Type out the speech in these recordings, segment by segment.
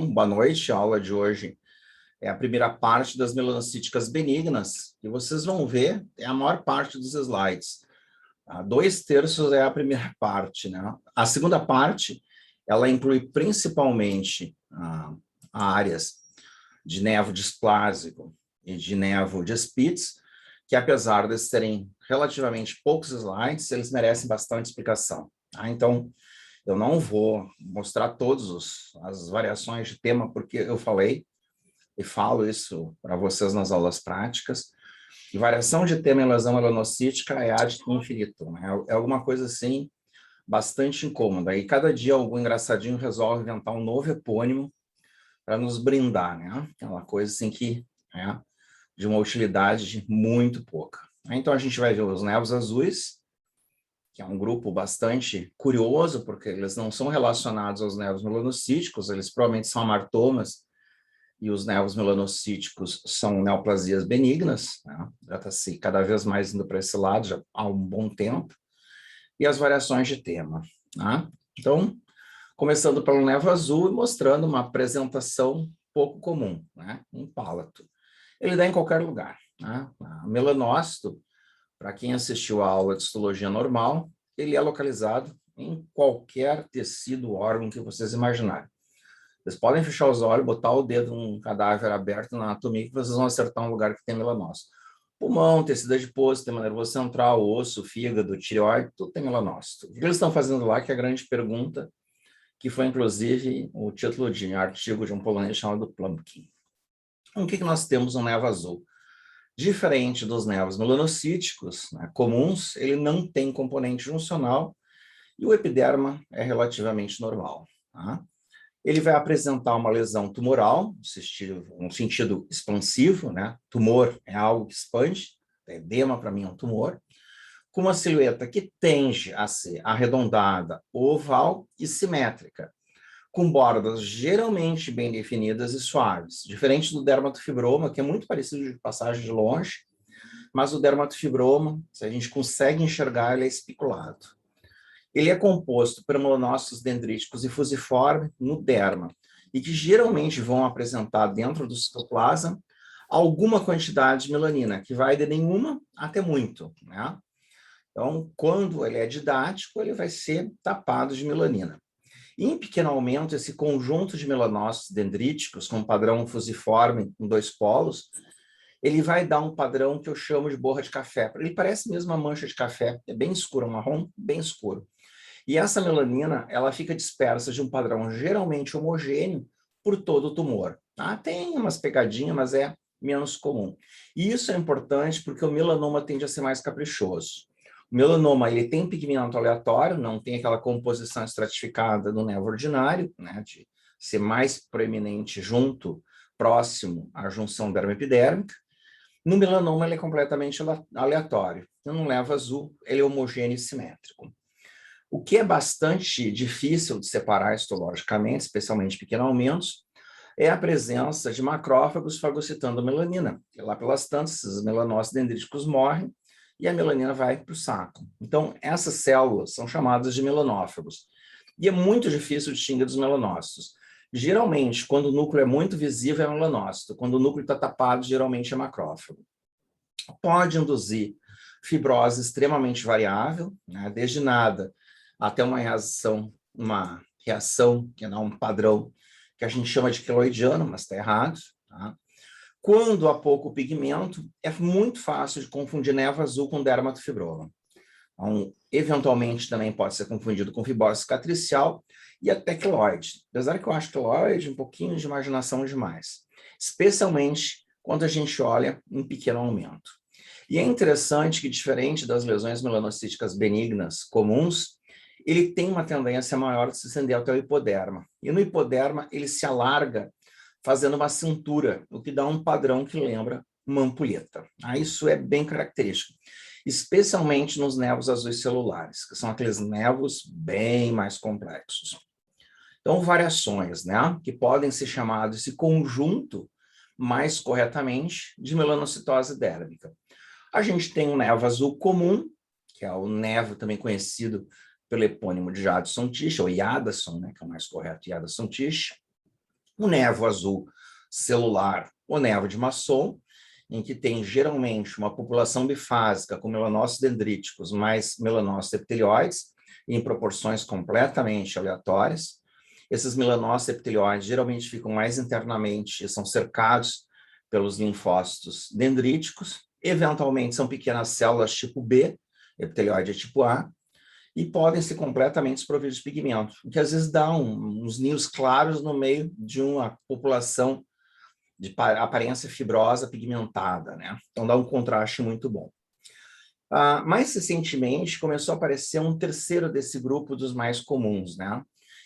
Boa noite, a aula de hoje é a primeira parte das melanocíticas benignas, e vocês vão ver, é a maior parte dos slides. 2/3 é a primeira parte, né? A segunda parte, ela inclui principalmente áreas de nevo displásico e de nevo de Spitz, que apesar de terem relativamente poucos slides, eles merecem bastante explicação. Então, eu não vou mostrar todas as variações de tema, porque eu falei e falo isso para vocês nas aulas práticas, que variação de tema em lesão melanocítica é ad infinitum, né? É alguma coisa assim bastante incômoda. E cada dia algum engraçadinho resolve inventar um novo epônimo para nos brindar, né? É uma coisa assim que é de uma utilidade muito pouca. Então a gente vai ver os nevos azuis, que é um grupo bastante curioso, porque eles não são relacionados aos nevos melanocíticos, eles provavelmente são amartomas, e os nevos melanocíticos são neoplasias benignas, né? Já está se cada vez mais indo para esse lado, já há um bom tempo, e as variações de tema. Né? Então, começando pelo nevo azul e mostrando uma apresentação pouco comum, né? Um pálato. Ele dá em qualquer lugar. Né? Melanócito, para quem assistiu a aula de histologia normal, ele é localizado em qualquer tecido, órgão que vocês imaginarem. Vocês podem fechar os olhos, botar o dedo num cadáver aberto na anatomia que vocês vão acertar um lugar que tem melanócito. Pulmão, tecido adiposo, sistema nervoso central, osso, fígado, tireoide, tudo tem melanócito. O que eles estão fazendo lá, que é a grande pergunta, que foi inclusive o título de um artigo de um polonês chamado Plumpkin. O que nós temos no nevo azul? Diferente dos nevos melanocíticos, né, comuns, ele não tem componente juncional e o epiderma é relativamente normal. Tá? Ele vai apresentar uma lesão tumoral, no sentido expansivo, né? Tumor é algo que expande, edema para mim é um tumor, com uma silhueta que tende a ser arredondada, oval e simétrica, com bordas geralmente bem definidas e suaves, diferente do dermatofibroma, que é muito parecido de passagem de longe, mas o dermatofibroma, se a gente consegue enxergar, ele é espiculado. Ele é composto por melanócitos dendríticos e fusiforme no derma, e que geralmente vão apresentar dentro do citoplasma alguma quantidade de melanina, que vai de nenhuma até muito, né? Então, quando ele é didático, ele vai ser tapado de melanina. Em pequeno aumento, esse conjunto de melanócitos dendríticos, com padrão fusiforme em 2 polos, ele vai dar um padrão que eu chamo de borra de café. Ele parece mesmo uma mancha de café, é bem escuro, marrom, bem escuro. E essa melanina, ela fica dispersa de um padrão geralmente homogêneo por todo o tumor. Tem umas pegadinhas, mas é menos comum. E isso é importante porque o melanoma tende a ser mais caprichoso. O melanoma, ele tem pigmento aleatório, não tem aquela composição estratificada do nevo ordinário, né, de ser mais proeminente próximo à junção dermoepidérmica. No melanoma, ele é completamente aleatório. Então, no nevo azul, ele é homogêneo e simétrico. O que é bastante difícil de separar histologicamente, especialmente em pequenos aumentos, é a presença de macrófagos fagocitando melanina. E lá pelas tantas, esses melanócitos dendríticos morrem e a melanina vai para o saco. Então, essas células são chamadas de melanófagos. E é muito difícil distinguir dos melanócitos. Geralmente, quando o núcleo é muito visível, é melanócito. Quando o núcleo está tapado, geralmente é macrófago. Pode induzir fibrose extremamente variável, né, desde nada até uma reação que dá um padrão que a gente chama de queloidiano, mas está errado. Tá? Quando há pouco pigmento, é muito fácil de confundir nevo azul com dermatofibroma. Então, eventualmente também pode ser confundido com fibrose cicatricial e até queloide. Apesar que eu acho queloide um pouquinho de imaginação demais, especialmente quando a gente olha em pequeno aumento. E é interessante que, diferente das lesões melanocíticas benignas comuns, ele tem uma tendência maior de se estender até o hipoderma. E no hipoderma, ele se alarga fazendo uma cintura, o que dá um padrão que lembra uma ampulheta. Isso é bem característico, especialmente nos nevos azuis celulares, que são aqueles nevos bem mais complexos. Então, variações, né, que podem ser chamadas esse conjunto, mais corretamente, de melanocitose dérmica. A gente tem um nevo azul comum, que é o nevo também conhecido pelo epônimo de Jadson Tisch, ou Jadasson, né, que é o mais correto, Jadasson Tisch. O nevo azul celular, o nevo de Masson, em que tem geralmente uma população bifásica com melanócitos dendríticos mais melanócitos epitelioides, em proporções completamente aleatórias. Esses melanócitos epitelioides geralmente ficam mais internamente e são cercados pelos linfócitos dendríticos. Eventualmente são pequenas células tipo B, epitelioide é tipo A, e podem ser completamente desprovidos de pigmento, o que às vezes dá uns ninhos claros no meio de uma população de aparência fibrosa pigmentada, né? Então dá um contraste muito bom. Mais recentemente começou a aparecer um terceiro desse grupo dos mais comuns, né?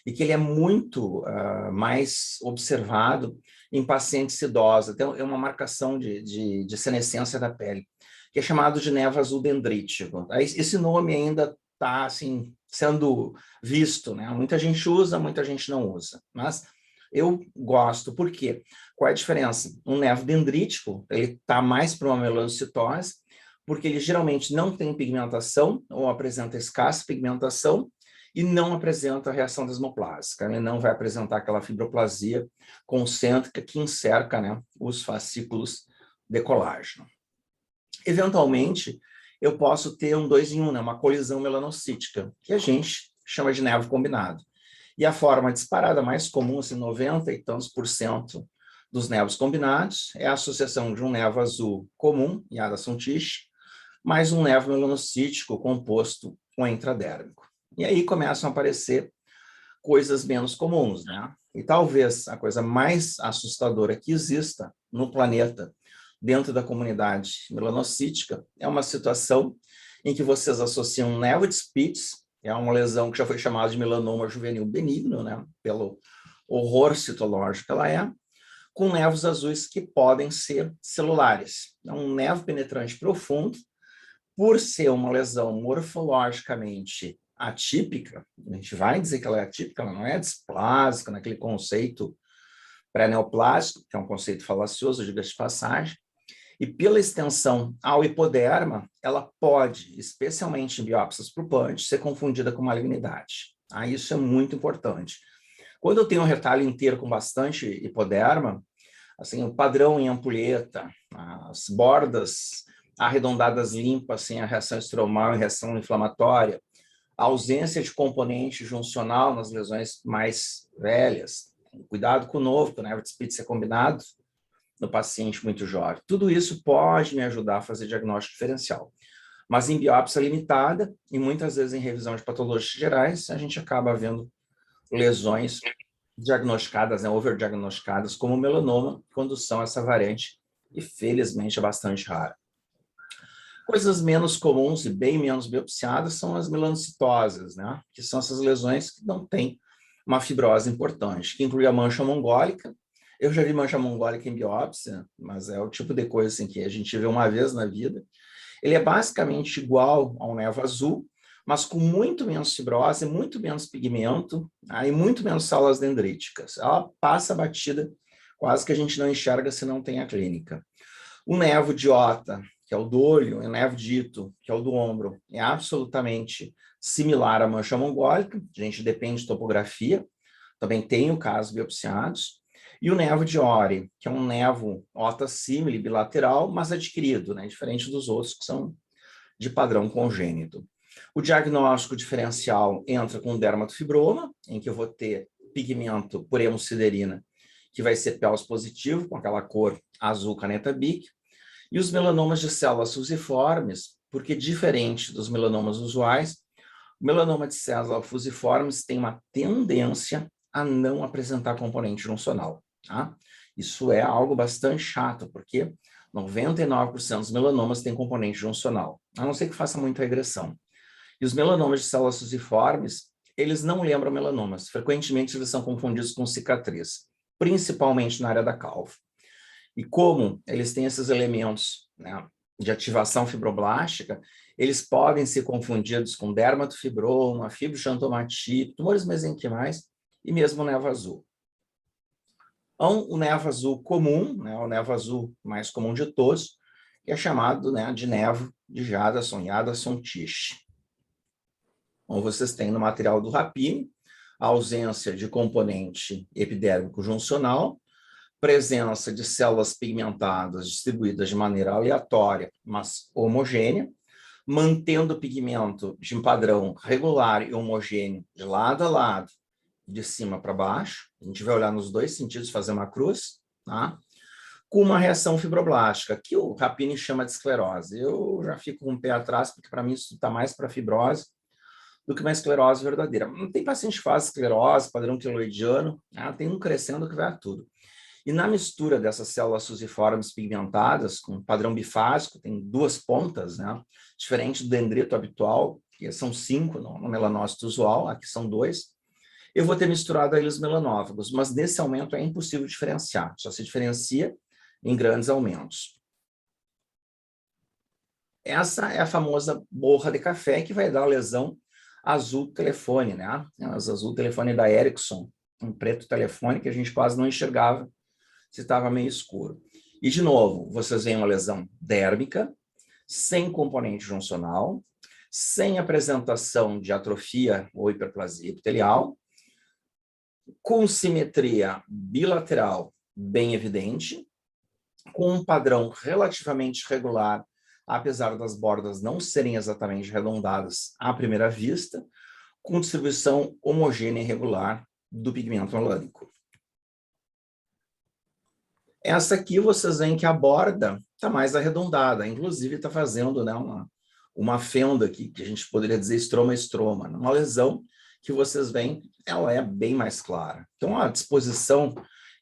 E que ele é muito mais observado em pacientes idosos, até é uma marcação de senescência da pele, que é chamado de nevo azul dendrítico. Esse nome ainda está assim, sendo visto, né? Muita gente usa, muita gente não usa, mas eu gosto. Por quê? Qual é a diferença? Um nevo dendrítico, ele está mais para uma melanocitose, porque ele geralmente não tem pigmentação ou apresenta escassa pigmentação e não apresenta reação desmoplásica. Ele não vai apresentar aquela fibroplasia concêntrica que encerca, né, os fascículos de colágeno. Eventualmente, eu posso ter um 2 em 1, né, uma colisão melanocítica, que a gente chama de nevo combinado. E a forma disparada mais comum, assim, 90 e tantos % dos nevos combinados, é a associação de um nevo azul comum, Yada Suntiche, mais um nevo melanocítico composto com intradérmico. E aí começam a aparecer coisas menos comuns, né? E talvez a coisa mais assustadora que exista no planeta, dentro da comunidade melanocítica, é uma situação em que vocês associam um nevo de Spitz, que é uma lesão que já foi chamada de melanoma juvenil benigno, né? Pelo horror citológico que ela é, com nevos azuis que podem ser celulares. É um nevo penetrante profundo, por ser uma lesão morfologicamente atípica, a gente vai dizer que ela é atípica, ela não é displásica, naquele conceito pré-neoplásico, que é um conceito falacioso, diga-se de passagem, e pela extensão ao hipoderma, ela pode, especialmente em biópsias para o punch, ser confundida com malignidade. Isso é muito importante. Quando eu tenho um retalho inteiro com bastante hipoderma, assim, o padrão em ampulheta, as bordas arredondadas limpas, sem a reação estromal e reação inflamatória, a ausência de componente juncional nas lesões mais velhas, cuidado com o novo, que o nevo de Spitz é combinado no paciente muito jovem. Tudo isso pode me ajudar a fazer diagnóstico diferencial. Mas em biópsia limitada, e muitas vezes em revisão de patologias gerais, a gente acaba vendo lesões diagnosticadas, né, overdiagnosticadas como melanoma, quando são essa variante, e felizmente é bastante rara. Coisas menos comuns e bem menos biopsiadas são as melanocitoses, né, que são essas lesões que não têm uma fibrose importante, que inclui a mancha mongólica. Eu já vi mancha mongólica em biópsia, mas é o tipo de coisa assim, que a gente vê uma vez na vida. Ele é basicamente igual ao nevo azul, mas com muito menos fibrose, muito menos pigmento, e muito menos células dendríticas. Ela passa batida, quase que a gente não enxerga se não tem a clínica. O nevo de Ota, que é o do olho, e o nevo de Ito, que é o do ombro, é absolutamente similar à mancha mongólica, a gente depende de topografia, também tem o caso biopsiados. E o nevo de Ori, que é um nevo Ota simile bilateral, mas adquirido, né, diferente dos outros que são de padrão congênito. O diagnóstico diferencial entra com o dermatofibroma, em que eu vou ter pigmento por hemosiderina, que vai ser PELS positivo, com aquela cor azul caneta Bic, e os melanomas de células fusiformes, porque diferente dos melanomas usuais, o melanoma de células fusiformes tem uma tendência a não apresentar componente juncional. Tá? Isso é algo bastante chato, porque 99% dos melanomas têm componente juncional, a não ser que faça muita regressão. E os melanomas de células fusiformes, eles não lembram melanomas. Frequentemente, eles são confundidos com cicatriz, principalmente na área da calva. E como eles têm esses elementos, né, de ativação fibroblástica, eles podem ser confundidos com dermatofibroma, fibroxantomatite, tumores mesenquimais e mesmo nevo azul. Então, o nevo azul comum, né, o nevo azul mais comum de todos, que é chamado, né, de nevo de Jadasson, Jadasson-Tisch. Como vocês têm no material do Rapini, a ausência de componente epidérmico juncional, presença de células pigmentadas distribuídas de maneira aleatória, mas homogênea, mantendo o pigmento de um padrão regular e homogêneo de lado a lado, de cima para baixo. A gente vai olhar nos dois sentidos, fazer uma cruz, tá? Com uma reação fibroblástica, que o Rapini chama de esclerose. Eu já fico com o pé atrás, porque para mim isso está mais para fibrose do que uma esclerose verdadeira. Não tem paciente que faz esclerose, padrão quiloidiano, né? Tem um crescendo que vai a tudo. E na mistura dessas células fusiformes pigmentadas, com padrão bifásico, tem duas pontas, né? Diferente do dendrito habitual, que são 5 no melanócito usual, aqui são 2. Eu vou ter misturado eles melanófagos, mas nesse aumento é impossível diferenciar, só se diferencia em grandes aumentos. Essa é a famosa borra de café que vai dar a lesão azul telefone, né? As azul telefone da Ericsson, um preto telefone que a gente quase não enxergava se estava meio escuro. E, de novo, vocês veem uma lesão dérmica, sem componente juncional, sem apresentação de atrofia ou hiperplasia epitelial, com simetria bilateral bem evidente, com um padrão relativamente regular, apesar das bordas não serem exatamente arredondadas à primeira vista, com distribuição homogênea e regular do pigmento melânico. Essa aqui vocês veem que a borda está mais arredondada, inclusive está fazendo, né, uma fenda aqui, que a gente poderia dizer estroma-estroma, uma lesão que vocês veem, ela é bem mais clara. Então, a disposição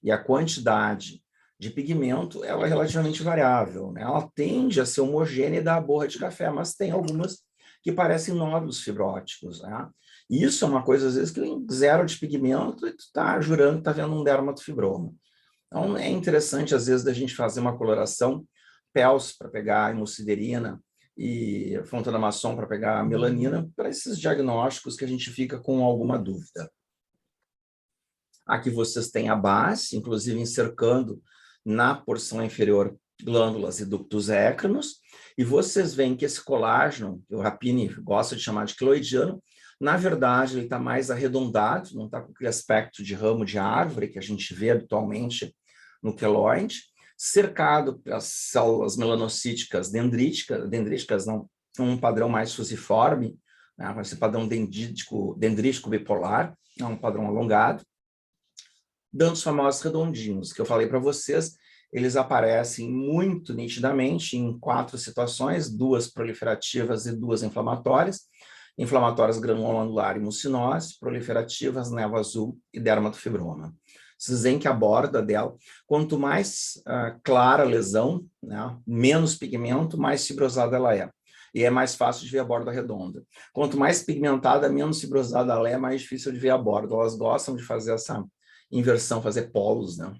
e a quantidade de pigmento, ela é relativamente variável, né? Ela tende a ser homogênea e dar a borra de café, mas tem algumas que parecem nódulos fibróticos, né? E isso é uma coisa, às vezes, que tem zero de pigmento e tu está jurando que está vendo um dermatofibroma. Então, é interessante, às vezes, da gente fazer uma coloração PELS para pegar hemosiderina e fontonamasson para pegar melanina, para esses diagnósticos que a gente fica com alguma dúvida. Aqui vocês têm a base, inclusive encercando na porção inferior glândulas e ductos écrinos, e vocês veem que esse colágeno, que o Rapini gosta de chamar de quiloidiano, na verdade ele está mais arredondado, não está com aquele aspecto de ramo de árvore que a gente vê habitualmente no queloide, cercado pelas células melanocíticas dendríticas não, um padrão mais fusiforme, né, esse padrão dendrítico bipolar, é um padrão alongado, dando os famosos redondinhos, que eu falei para vocês, eles aparecem muito nitidamente em 4 situações, 2 proliferativas e 2 inflamatórias granulomedular e mucinose, proliferativas, névoa azul e dermatofibroma. Vocês veem que a borda dela, quanto mais clara a lesão, né, menos pigmento, mais fibrosada ela é. E é mais fácil de ver a borda redonda. Quanto mais pigmentada, menos fibrosada ela é, mais difícil de ver a borda. Elas gostam de fazer essa inversão, fazer polos, né?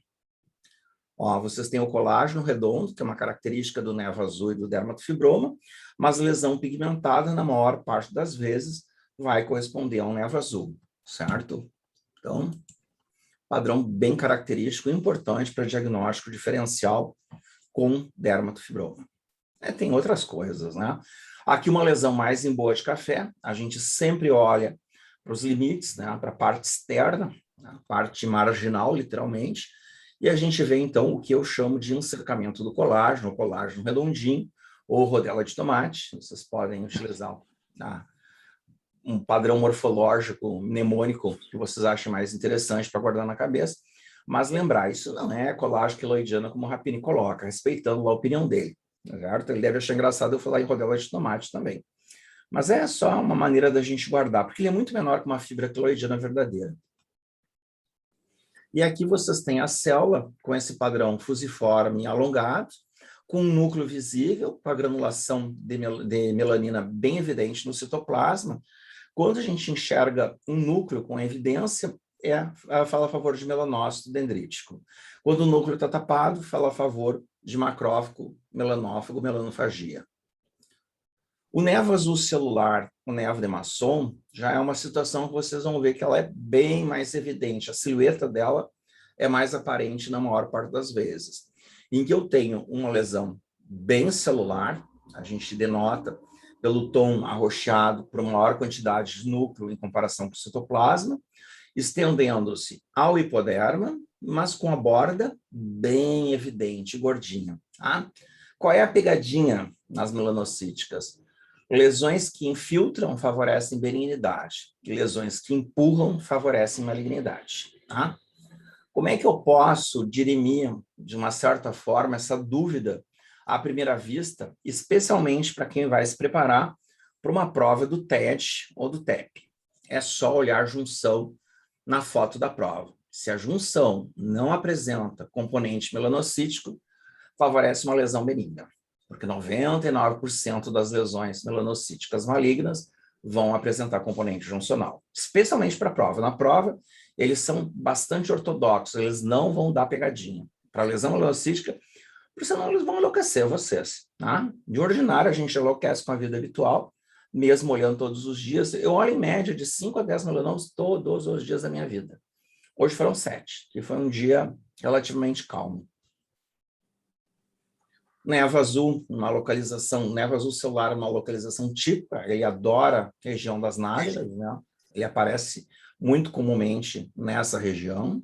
Ó, vocês têm o colágeno redondo, que é uma característica do névoa azul e do dermatofibroma, mas lesão pigmentada, na maior parte das vezes, vai corresponder a um névoa azul, certo? Então, padrão bem característico, importante para diagnóstico diferencial com dermatofibroma. Tem outras coisas, né? Aqui uma lesão mais em boa de café, a gente sempre olha para os limites, né? Para a parte externa, a parte marginal, literalmente, e a gente vê, então, o que eu chamo de encercamento do colágeno, o colágeno redondinho, ou rodela de tomate. Vocês podem utilizar um padrão morfológico mnemônico que vocês achem mais interessante para guardar na cabeça, mas lembrar, isso não é colágeno quiloidiano como o Rapini coloca, respeitando a opinião dele, certo? Ele deve achar engraçado eu falar em rodela de tomate também. Mas é só uma maneira da gente guardar, porque ele é muito menor que uma fibra quiloidiana verdadeira. E aqui vocês têm a célula com esse padrão fusiforme alongado, com um núcleo visível, com a granulação de melanina bem evidente no citoplasma. Quando a gente enxerga um núcleo com evidência, fala a favor de melanócito dendrítico. Quando o núcleo está tapado, fala a favor de macrófago, melanófago, melanofagia. O névoa azul celular, o névoa de Masson, já é uma situação que vocês vão ver que ela é bem mais evidente. A silhueta dela é mais aparente na maior parte das vezes. Em que eu tenho uma lesão bem celular, a gente denota pelo tom arroxeado por uma maior quantidade de núcleo em comparação com o citoplasma, estendendo-se ao hipoderma, mas com a borda bem evidente, gordinha. Tá? Qual é a pegadinha nas melanocíticas? Lesões que infiltram favorecem benignidade, lesões que empurram favorecem malignidade. Tá? Como é que eu posso dirimir, de uma certa forma, essa dúvida à primeira vista, especialmente para quem vai se preparar para uma prova do TED ou do TEP? É só olhar a junção na foto da prova. Se a junção não apresenta componente melanocítico, favorece uma lesão benigna, porque 99% das lesões melanocíticas malignas vão apresentar componente juncional, especialmente para a prova. Na prova, eles são bastante ortodoxos, eles não vão dar pegadinha. Para lesão melanocítica, porque senão eles vão enlouquecer vocês. Tá? De ordinário, a gente enlouquece com a vida habitual, mesmo olhando todos os dias. Eu olho em média de 5 a 10 melanomas todos os dias da minha vida. Hoje foram 7, que foi um dia relativamente calmo. Névoa azul, uma localização, névoa azul celular, uma localização típica, ele adora a região das nádegas, né? Ele aparece muito comumente nessa região,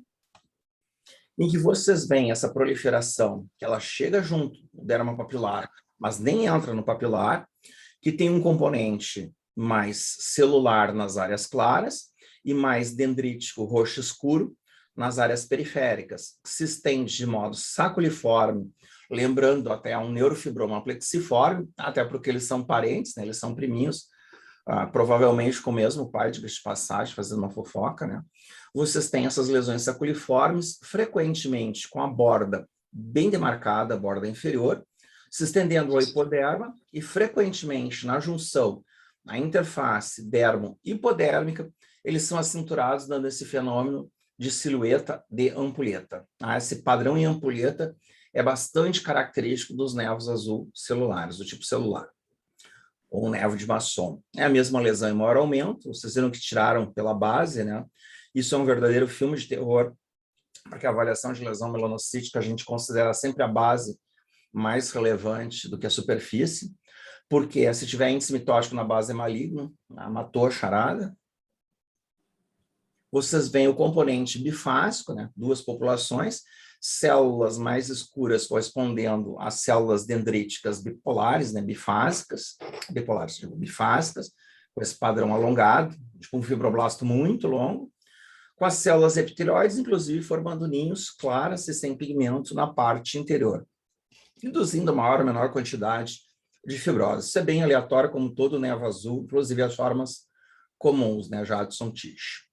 em que vocês veem essa proliferação, que ela chega junto do derma papilar, mas nem entra no papilar, que tem um componente mais celular nas áreas claras e mais dendrítico roxo escuro nas áreas periféricas, que se estende de modo saculiforme, lembrando até um neurofibroma plexiforme, até porque eles são parentes, né? Eles são priminhos, provavelmente com o mesmo pai, de passagem, fazendo uma fofoca, né? Vocês têm essas lesões saculiformes, frequentemente com a borda bem demarcada, a borda inferior, se estendendo ao hipoderma e frequentemente na junção, na interface dermo-hipodérmica, eles são acinturados, dando esse fenômeno de silhueta de ampulheta. Esse padrão em ampulheta é bastante característico dos névos azul celulares, do tipo celular, ou névoa de Masson. É a mesma lesão em maior aumento, vocês viram que tiraram pela base, né? Isso é um verdadeiro filme de terror, porque a avaliação de lesão melanocítica a gente considera sempre a base mais relevante do que a superfície, porque se tiver índice mitótico na base é maligno, matou a charada. Vocês veem o componente bifásico, né? Duas populações, células mais escuras correspondendo às células dendríticas bipolares, né? Bifásicas, com esse padrão alongado, tipo um fibroblasto muito longo, com as células epitelioides, inclusive, formando ninhos claras e sem pigmento na parte interior, induzindo maior ou menor quantidade de fibrose. Isso é bem aleatório, como todo névoa azul, inclusive as formas comuns, né? Jadson-Tisch.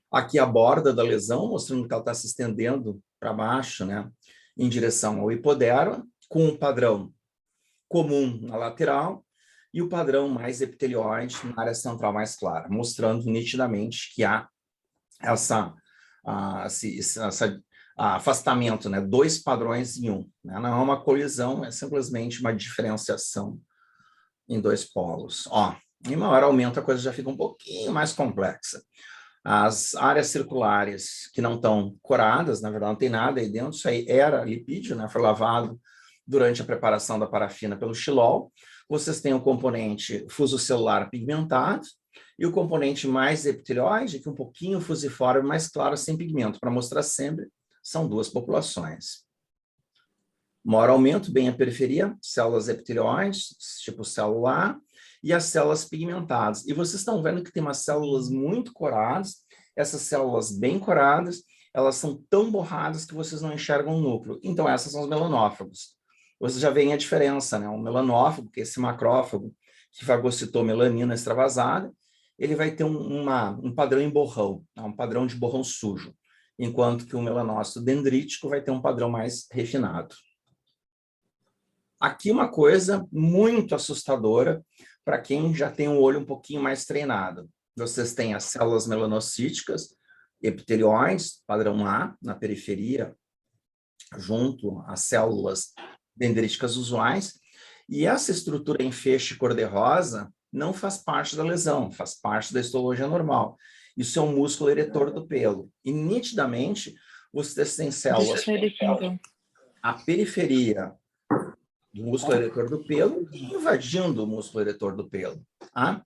Aqui a borda da lesão, mostrando que ela está se estendendo para baixo, né, em direção ao hipoderma, com um padrão comum na lateral e o padrão mais epitelioide na área central mais clara, mostrando nitidamente que há esse afastamento, né, dois padrões em um. Né? Não é uma colisão, é simplesmente uma diferenciação em dois polos. Em maior aumento a coisa já fica um pouquinho mais complexa. As áreas circulares que não estão coradas, na verdade não tem nada aí dentro, isso aí era lipídio, né? Foi lavado durante a preparação da parafina pelo xilol. Vocês têm o componente fusocelular pigmentado e o componente mais epitelioide, que é um pouquinho fusiforme, mais claro, sem pigmento, para mostrar sempre, são duas populações. Maior aumento, bem a periferia, células epitelioides, tipo celular, e as células pigmentadas. E vocês estão vendo que tem umas células muito coradas, essas células bem coradas, elas são tão borradas que vocês não enxergam o núcleo. Então, essas são os melanófagos. Vocês já veem a diferença, né? O melanófago, que é esse macrófago que fagocitou melanina extravasada, ele vai ter um padrão em borrão, um padrão de borrão sujo, enquanto que o melanócito dendrítico vai ter um padrão mais refinado. Aqui uma coisa muito assustadora para quem já tem um olho um pouquinho mais treinado. Vocês têm as células melanocíticas, epitelioides, padrão A, na periferia, junto às células dendríticas usuais, e essa estrutura em feixe cor-de-rosa não faz parte da lesão, faz parte da histologia normal. Isso é um músculo eretor do pelo. E, nitidamente, vocês têm células... A periferia do músculo eretor do pelo, invadindo o músculo eretor do pelo. Tá?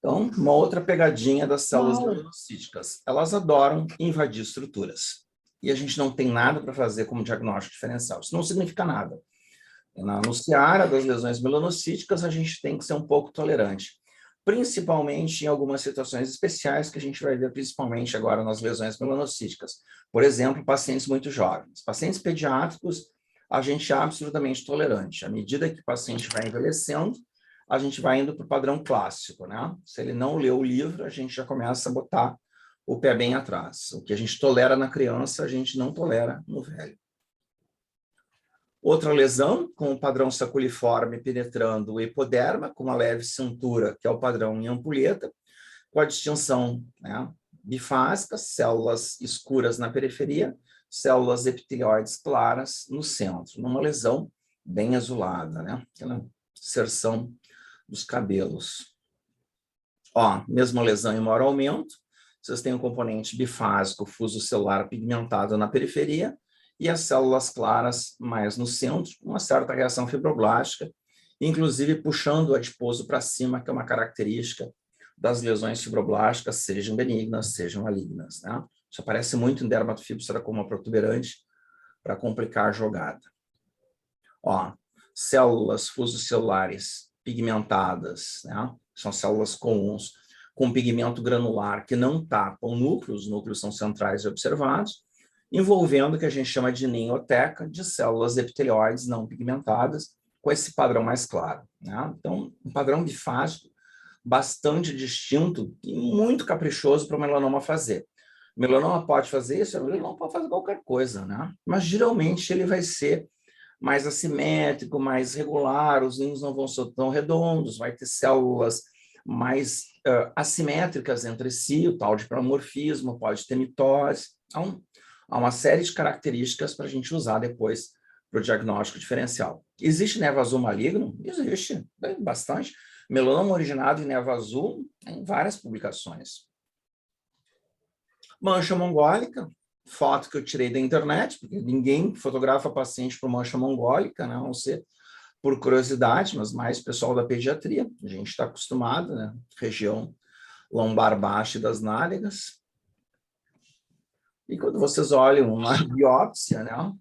Então, uma outra pegadinha das células Uau. melanocíticas. Elas adoram invadir estruturas. E a gente não tem nada para fazer como diagnóstico diferencial. Isso não significa nada. No seara das lesões melanocíticas, a gente tem que ser um pouco tolerante. Principalmente em algumas situações especiais que a gente vai ver principalmente agora nas lesões melanocíticas. Por exemplo, pacientes muito jovens. Pacientes pediátricos, a gente é absolutamente tolerante. À medida que o paciente vai envelhecendo, a gente vai indo para o padrão clássico, né? Se ele não leu o livro, a gente já começa a botar o pé bem atrás. O que a gente tolera na criança, a gente não tolera no velho. Outra lesão, com o padrão saculiforme penetrando o epiderma, com uma leve cintura, que é o padrão em ampulheta, com a distinção, né, bifásica, células escuras na periferia, células epitelioides claras no centro, numa lesão bem azulada, né? Aquela inserção dos cabelos. Ó, mesma lesão em maior aumento, vocês têm um componente bifásico, fuso celular pigmentado na periferia, e as células claras mais no centro, uma certa reação fibroblástica, inclusive puxando o adiposo para cima, que é uma característica das lesões fibroblásticas, sejam benignas, sejam malignas, né? Isso aparece muito em dermatofibrosarcoma protuberante para complicar a jogada. Ó, células fusocelulares pigmentadas, né? São células comuns com pigmento granular que não tapam núcleos, os núcleos são centrais e observados, envolvendo o que a gente chama de ninhoteca de células epitelioides não pigmentadas, com esse padrão mais claro, né? Então, um padrão bifásico bastante distinto e muito caprichoso para o melanoma fazer. O melanoma pode fazer isso, o melanoma pode fazer qualquer coisa, né? Mas geralmente ele vai ser mais assimétrico, mais regular, os ninhos não vão ser tão redondos, vai ter células mais assimétricas entre si, o tal de pleomorfismo, pode ter mitose. Então, há uma série de características para a gente usar depois para o diagnóstico diferencial. Existe névoa azul maligno? Existe, bastante. Melanoma originado em névoa azul, em várias publicações. Mancha mongólica, foto que eu tirei da internet, porque ninguém fotografa paciente por mancha mongólica, né? A não ser por curiosidade, mas mais pessoal da pediatria. A gente está acostumado, né? Região lombar baixa das nádegas. E quando vocês olham uma biópsia, né?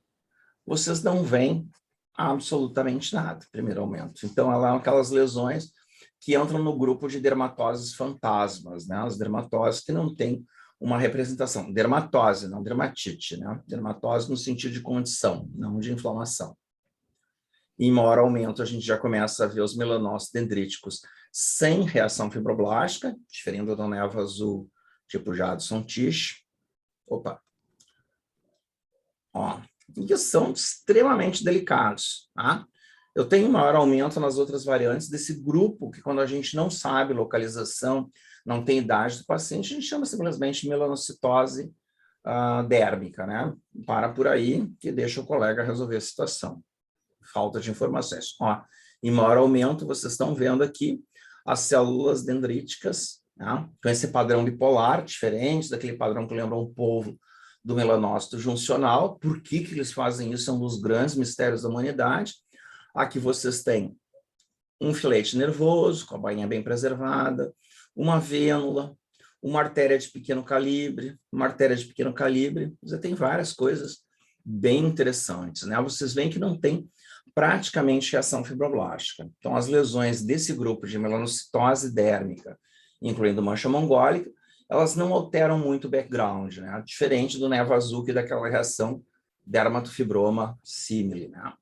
Vocês não veem absolutamente nada, primeiro aumento. Então, ela é aquelas lesões que entram no grupo de dermatoses fantasmas, né? As dermatoses que não têm uma representação. Dermatose, não dermatite, né? Dermatose no sentido de condição, não de inflamação. Em maior aumento, a gente já começa a ver os melanócitos dendríticos sem reação fibroblástica, diferente da névoa azul, tipo Jadson-Tisch. Opa! Ó, e que são extremamente delicados, tá? Eu tenho maior aumento nas outras variantes desse grupo, que quando a gente não sabe localização, não tem idade do paciente, a gente chama simplesmente de melanocitose dérmica, né? Para por aí, que deixa o colega resolver a situação. Falta de informações. Ó, em maior aumento, vocês estão vendo aqui as células dendríticas, né? Com esse padrão bipolar, diferente daquele padrão que lembra um polvo do melanócito juncional. Por que que eles fazem isso? É um dos grandes mistérios da humanidade. Aqui vocês têm um filete nervoso, com a bainha bem preservada, uma vênula, uma artéria de pequeno calibre, você tem várias coisas bem interessantes, né? Vocês veem que não tem praticamente reação fibroblástica. Então, as lesões desse grupo de melanocitose dérmica, incluindo mancha mongólica, elas não alteram muito o background, né? Diferente do névoa azul, que daquela reação dermatofibroma símile, né?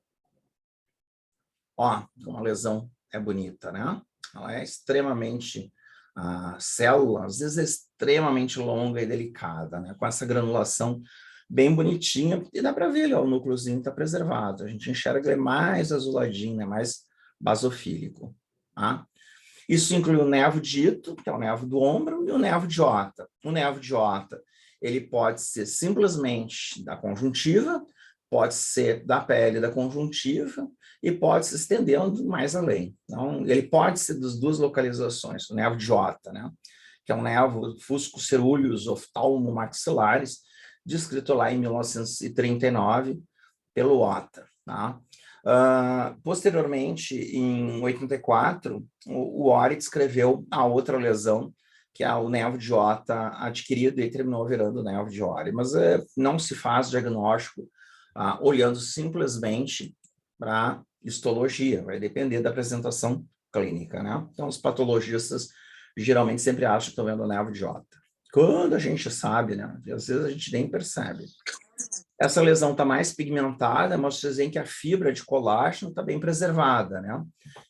Ó, uma lesão é bonita, né? Ela é extremamente, a célula, às vezes é extremamente longa e delicada, né? Com essa granulação bem bonitinha, e dá para ver, ó, o núcleozinho está preservado. A gente enxerga ele mais azuladinho, né? Mais basofílico, tá? Isso inclui o nervo dito, que é o nervo do ombro, e o nervo de aorta. O nervo de aorta, ele pode ser simplesmente da conjuntiva, pode ser da pele da conjuntiva, e pode se estendendo mais além. Então, ele pode ser das duas localizações, o nervo de aorta, né? Que é um nervo fusco cerúleos oftalmomaxilares, descrito lá em 1939 pelo Otta, tá? Posteriormente, em 84, o Ori descreveu a outra lesão, que é o nervo de Ota adquirido e terminou virando nervo de Ori. Mas não se faz diagnóstico olhando simplesmente para histologia, vai depender da apresentação clínica, né? Então, os patologistas geralmente sempre acham que estão vendo o nervo de Ota. Quando a gente sabe, né? Às vezes a gente nem percebe. Essa lesão está mais pigmentada, mas vocês veem que a fibra de colágeno está bem preservada, né?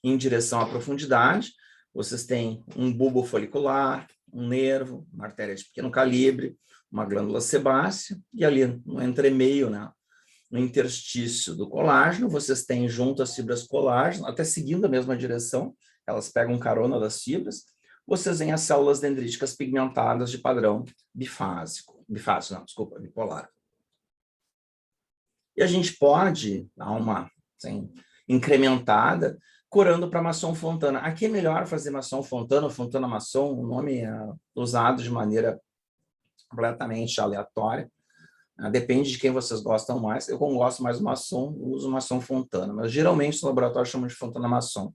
Em direção à profundidade, vocês têm um bulbo folicular, um nervo, uma artéria de pequeno calibre, uma glândula sebácea, e ali no entremeio, né? No interstício do colágeno, vocês têm junto as fibras colágeno, até seguindo a mesma direção, elas pegam carona das fibras, vocês veem as células dendríticas pigmentadas de padrão bifásico, bipolar. E a gente pode dar uma incrementada curando para Masson-Fontana. Aqui é melhor fazer Masson-Fontana, Fontana-Masson, o nome é usado de maneira completamente aleatória. Depende de quem vocês gostam mais. Eu, como gosto mais do Masson, uso Masson-Fontana, mas geralmente os laboratórios chamam de Fontana-Masson.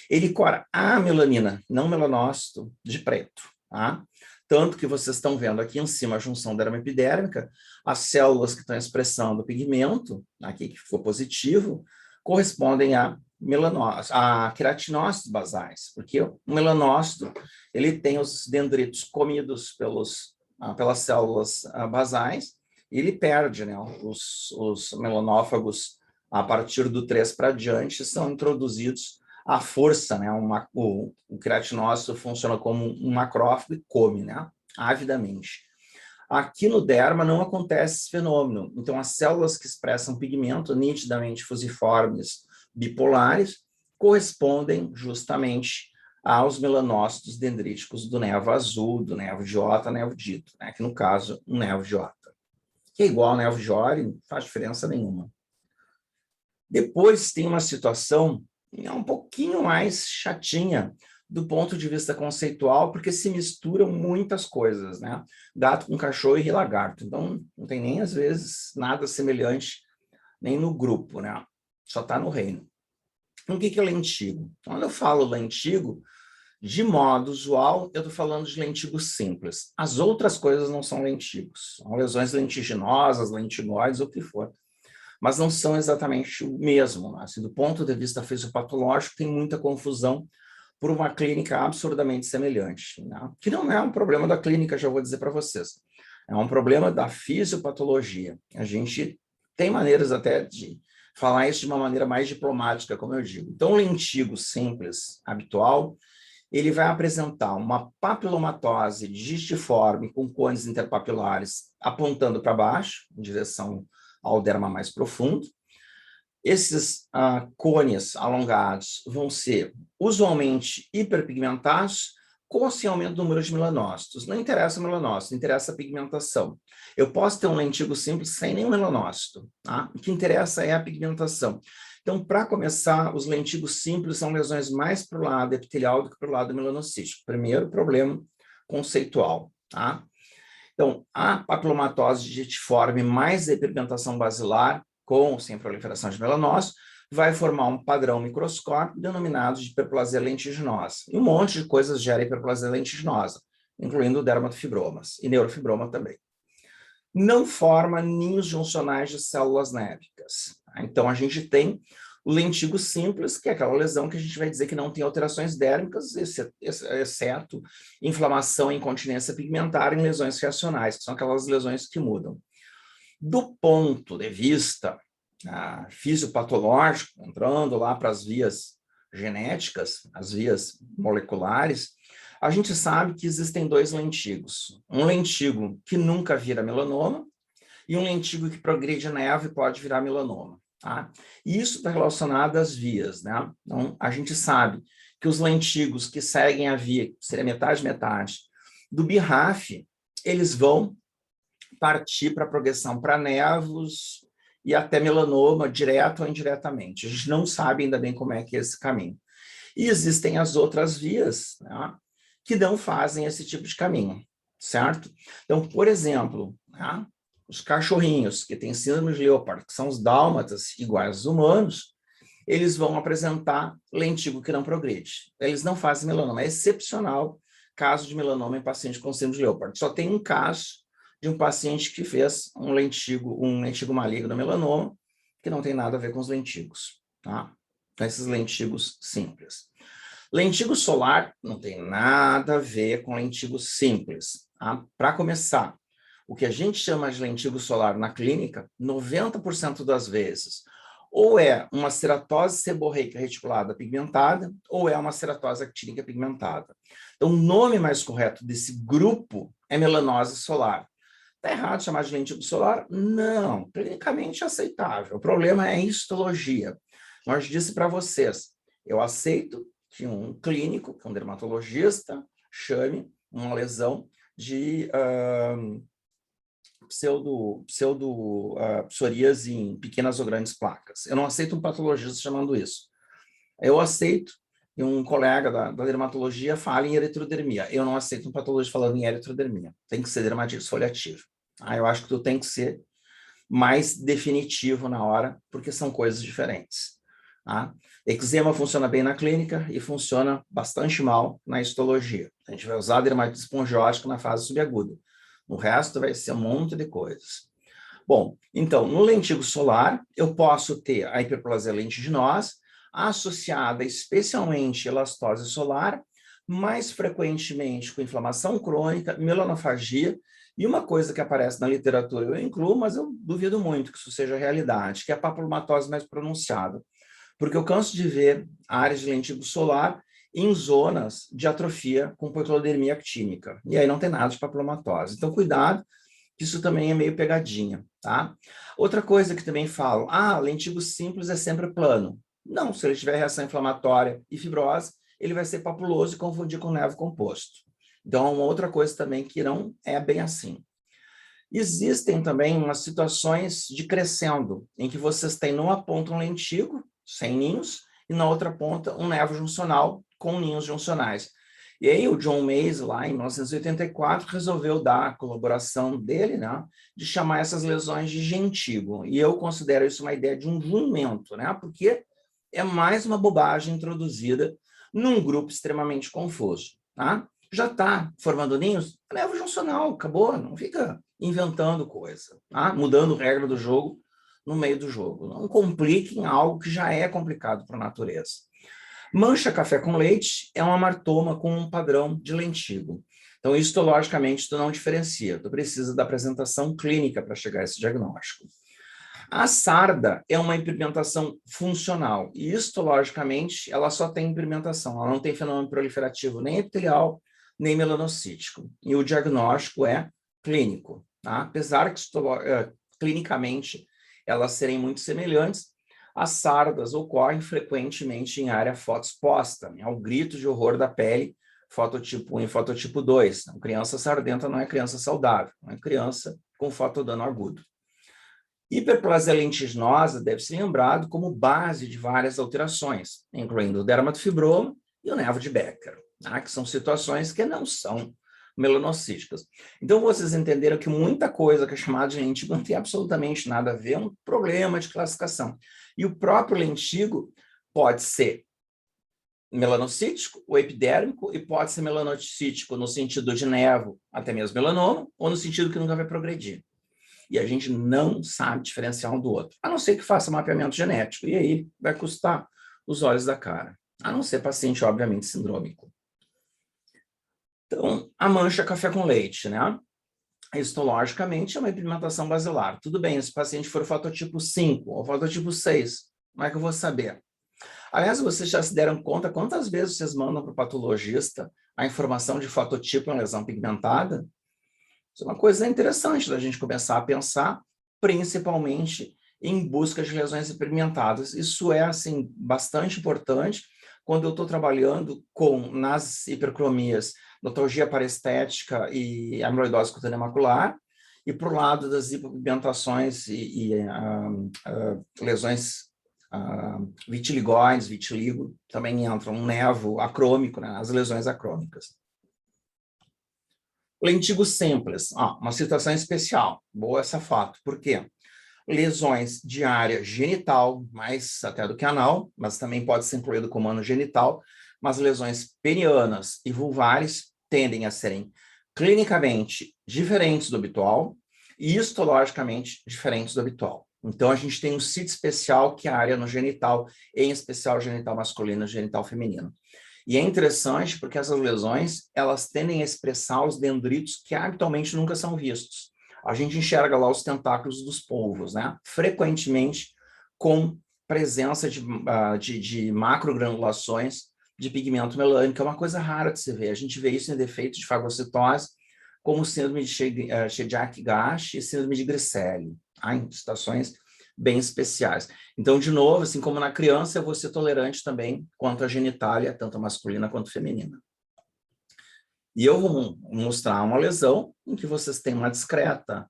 Ele cora a melanina, não melanócito, de preto, tá? Tanto que vocês estão vendo aqui em cima a junção dermoepidérmica, as células que estão expressando o pigmento, aqui que ficou positivo, correspondem a queratinócitos basais, porque o melanócito ele tem os dendritos comidos pelas células basais, e ele perde, né? Os melanófagos, a partir do 3 para diante, são introduzidos à força, né? O queratinócito funciona como um macrófago e come, né? Avidamente. Aqui no derma não acontece esse fenômeno. Então, as células que expressam pigmento nitidamente fusiformes bipolares correspondem justamente aos melanócitos dendríticos do nervo azul, do nervo de Ota, nervo dito, né? Que no caso, um nervo de Ota, que é igual ao nervo de Ori, não faz diferença nenhuma. Depois tem uma situação um pouquinho mais chatinha do ponto de vista conceitual, porque se misturam muitas coisas, né? Gato com cachorro e lagarto. Então, não tem nem, às vezes, nada semelhante nem no grupo, né? Só está no reino. Então, o que é lentigo? Quando eu falo lentigo, de modo usual, eu estou falando de lentigo simples. As outras coisas não são lentigos. São lesões lentiginosas, lentigoides, o que for. Mas não são exatamente o mesmo. Né? Assim, do ponto de vista fisiopatológico, tem muita confusão por uma clínica absurdamente semelhante. Né? Que não é um problema da clínica, já vou dizer para vocês. É um problema da fisiopatologia. A gente tem maneiras até de falar isso de uma maneira mais diplomática, como eu digo. Então, o lentigo simples, habitual, ele vai apresentar uma papilomatose digistiforme com cones interpapilares apontando para baixo, em direção ao derma mais profundo. Esses cones alongados vão ser usualmente hiperpigmentados, com ou sem aumento do número de melanócitos. Não interessa o melanócito, interessa a pigmentação. Eu posso ter um lentigo simples sem nenhum melanócito, tá? O que interessa é a pigmentação. Então, para começar, os lentigos simples são lesões mais para o lado epitelial do que para o lado melanocítico. Primeiro problema conceitual, tá? Então, a papilomatose digitiforme mais a hiperpigmentação basilar, com ou sem proliferação de melanócitos, vai formar um padrão microscópico denominado de hiperplasia lentiginosa. E um monte de coisas gera hiperplasia lentiginosa, incluindo dermatofibromas e neurofibroma também. Não forma ninhos juncionais de células névicas. Então, a gente tem o lentigo simples, que é aquela lesão que a gente vai dizer que não tem alterações dérmicas, exceto inflamação e incontinência pigmentar em lesões reacionais, que são aquelas lesões que mudam. Do ponto de vista fisiopatológico, entrando lá para as vias genéticas, as vias moleculares, a gente sabe que existem dois lentigos. Um lentigo que nunca vira melanoma e um lentigo que progride neve e pode virar melanoma. Tá? E isso está relacionado às vias, né? Então, a gente sabe que os lentigos que seguem a via, que seria metade, do BRAF, eles vão partir para a progressão para nevos e até melanoma, direto ou indiretamente. A gente não sabe ainda bem como é que é esse caminho. E existem as outras vias, né, que não fazem esse tipo de caminho, certo? Então, por exemplo, os cachorrinhos que têm síndrome de Leopard, que são os dálmatas iguais aos humanos, eles vão apresentar lentigo que não progride. Eles não fazem melanoma. É excepcional caso de melanoma em paciente com síndrome de Leopard. Só tem um caso de um paciente que fez um lentigo maligno melanoma, que não tem nada a ver com os lentigos, tá? Esses lentigos simples. Lentigo solar não tem nada a ver com lentigo simples. Tá? Para começar, o que a gente chama de lentigo solar na clínica, 90% das vezes, ou é uma ceratose seborreica reticulada pigmentada, ou é uma ceratose actínica pigmentada. Então, o nome mais correto desse grupo é melanose solar. Está errado chamar de lentigo solar? Não, clinicamente aceitável. O problema é a histologia. Nós disse para vocês, eu aceito que um clínico, que um dermatologista, chame uma lesão de psoríase em pequenas ou grandes placas. Eu não aceito um patologista chamando isso. Eu aceito que um colega da dermatologia fale em eritrodermia. Eu não aceito um patologista falando em eritrodermia. Tem que ser dermatite esfoliativa. Eu acho que tu tem que ser mais definitivo na hora, porque são coisas diferentes. Tá? Eczema funciona bem na clínica e funciona bastante mal na histologia. A gente vai usar dermatite espongiótica na fase subaguda. No resto vai ser um monte de coisas. Bom, então, no lentigo solar, eu posso ter a hiperplasia lentiginosa associada especialmente à elastose solar, mais frequentemente com inflamação crônica, melanofagia, e uma coisa que aparece na literatura eu incluo, mas eu duvido muito que isso seja realidade, que é a papulomatose mais pronunciada. Porque eu canso de ver áreas de lentigo solar em zonas de atrofia com poiquilodermia actínica. E aí não tem nada de papulomatose. Então, cuidado, que isso também é meio pegadinha, tá? Outra coisa que também falam, lentigo simples é sempre plano. Não, se ele tiver reação inflamatória e fibrose, ele vai ser papuloso e confundir com nevo composto. Então, é uma outra coisa também que não é bem assim. Existem também umas situações de crescendo, em que vocês têm numa ponta um lentigo, sem ninhos, e na outra ponta um nevo juncional com ninhos juncionais. E aí o John Mays, lá em 1984, resolveu dar a colaboração dele, né, de chamar essas lesões de gentigo. E eu considero isso uma ideia de um jumento, né, porque é mais uma bobagem introduzida num grupo extremamente confuso. Tá? Já está formando ninhos, nevo juncional, acabou, não fica inventando coisa, tá? Mudando regra do jogo no meio do jogo. Não compliquem algo que já é complicado para a natureza. Mancha café com leite é um amartoma com um padrão de lentigo. Então, histologicamente, tu não diferencia. Tu precisa da apresentação clínica para chegar a esse diagnóstico. A sarda é uma impigmentação funcional. E histologicamente, ela só tem impigmentação. Ela não tem fenômeno proliferativo nem epitelial, nem melanocítico. E o diagnóstico é clínico. Tá? Apesar que clinicamente elas serem muito semelhantes, as sardas ocorrem frequentemente em área fotoexposta, é o grito de horror da pele, fototipo 1 e fototipo 2. A criança sardenta não é criança saudável, não é criança com fotodano agudo. Hiperplasia lentiginosa deve ser lembrado como base de várias alterações, incluindo o dermatofibroma e o nevo de Becker, tá? Que são situações que não são melanocíticas. Então, vocês entenderam que muita coisa que é chamada de lentigo não tem absolutamente nada a ver, é um problema de classificação. E o próprio lentigo pode ser melanocítico ou epidérmico e pode ser melanocítico no sentido de nevo, até mesmo melanoma, ou no sentido que nunca vai progredir. E a gente não sabe diferenciar um do outro, a não ser que faça mapeamento genético, e aí vai custar os olhos da cara, a não ser paciente, obviamente, sindrômico. Então, a mancha café com leite, né? Histologicamente é uma impigmentação basilar. Tudo bem, se o paciente for fototipo 5 ou fototipo 6, como é que eu vou saber? Aliás, vocês já se deram conta quantas vezes vocês mandam para o patologista a informação de fototipo em lesão pigmentada? Isso é uma coisa interessante da gente começar a pensar, principalmente em busca de lesões pigmentadas. Isso é, assim, bastante importante quando eu estou trabalhando nas hipercromias, notologia parestética e amiloidose cutânea macular, e para o lado das hipopigmentações e lesões vitiligóides, vitiligo, também entra um nevo acrômico, né, as lesões acrômicas. Lentigo simples, uma situação especial, boa essa foto, por quê? lesões de área genital, mais até do que anal, mas também pode ser incluído como ano genital, mas lesões penianas e vulvares tendem a serem clinicamente diferentes do habitual e histologicamente diferentes do habitual. Então, a gente tem um sítio especial que é a área no genital, em especial genital masculino e genital feminino. E é interessante porque essas lesões, elas tendem a expressar os dendritos que habitualmente nunca são vistos. A gente enxerga lá os tentáculos dos polvos, né? Frequentemente com presença de macrogranulações de pigmento melânico, é uma coisa rara de se ver. A gente vê isso em defeito de fagocitose, como síndrome de Shediac-Gash e síndrome de Griscelli, em situações bem especiais. Então, de novo, assim como na criança, eu vou ser tolerante também quanto à genitália, tanto masculina quanto feminina. E eu vou mostrar uma lesão em que vocês têm uma discreta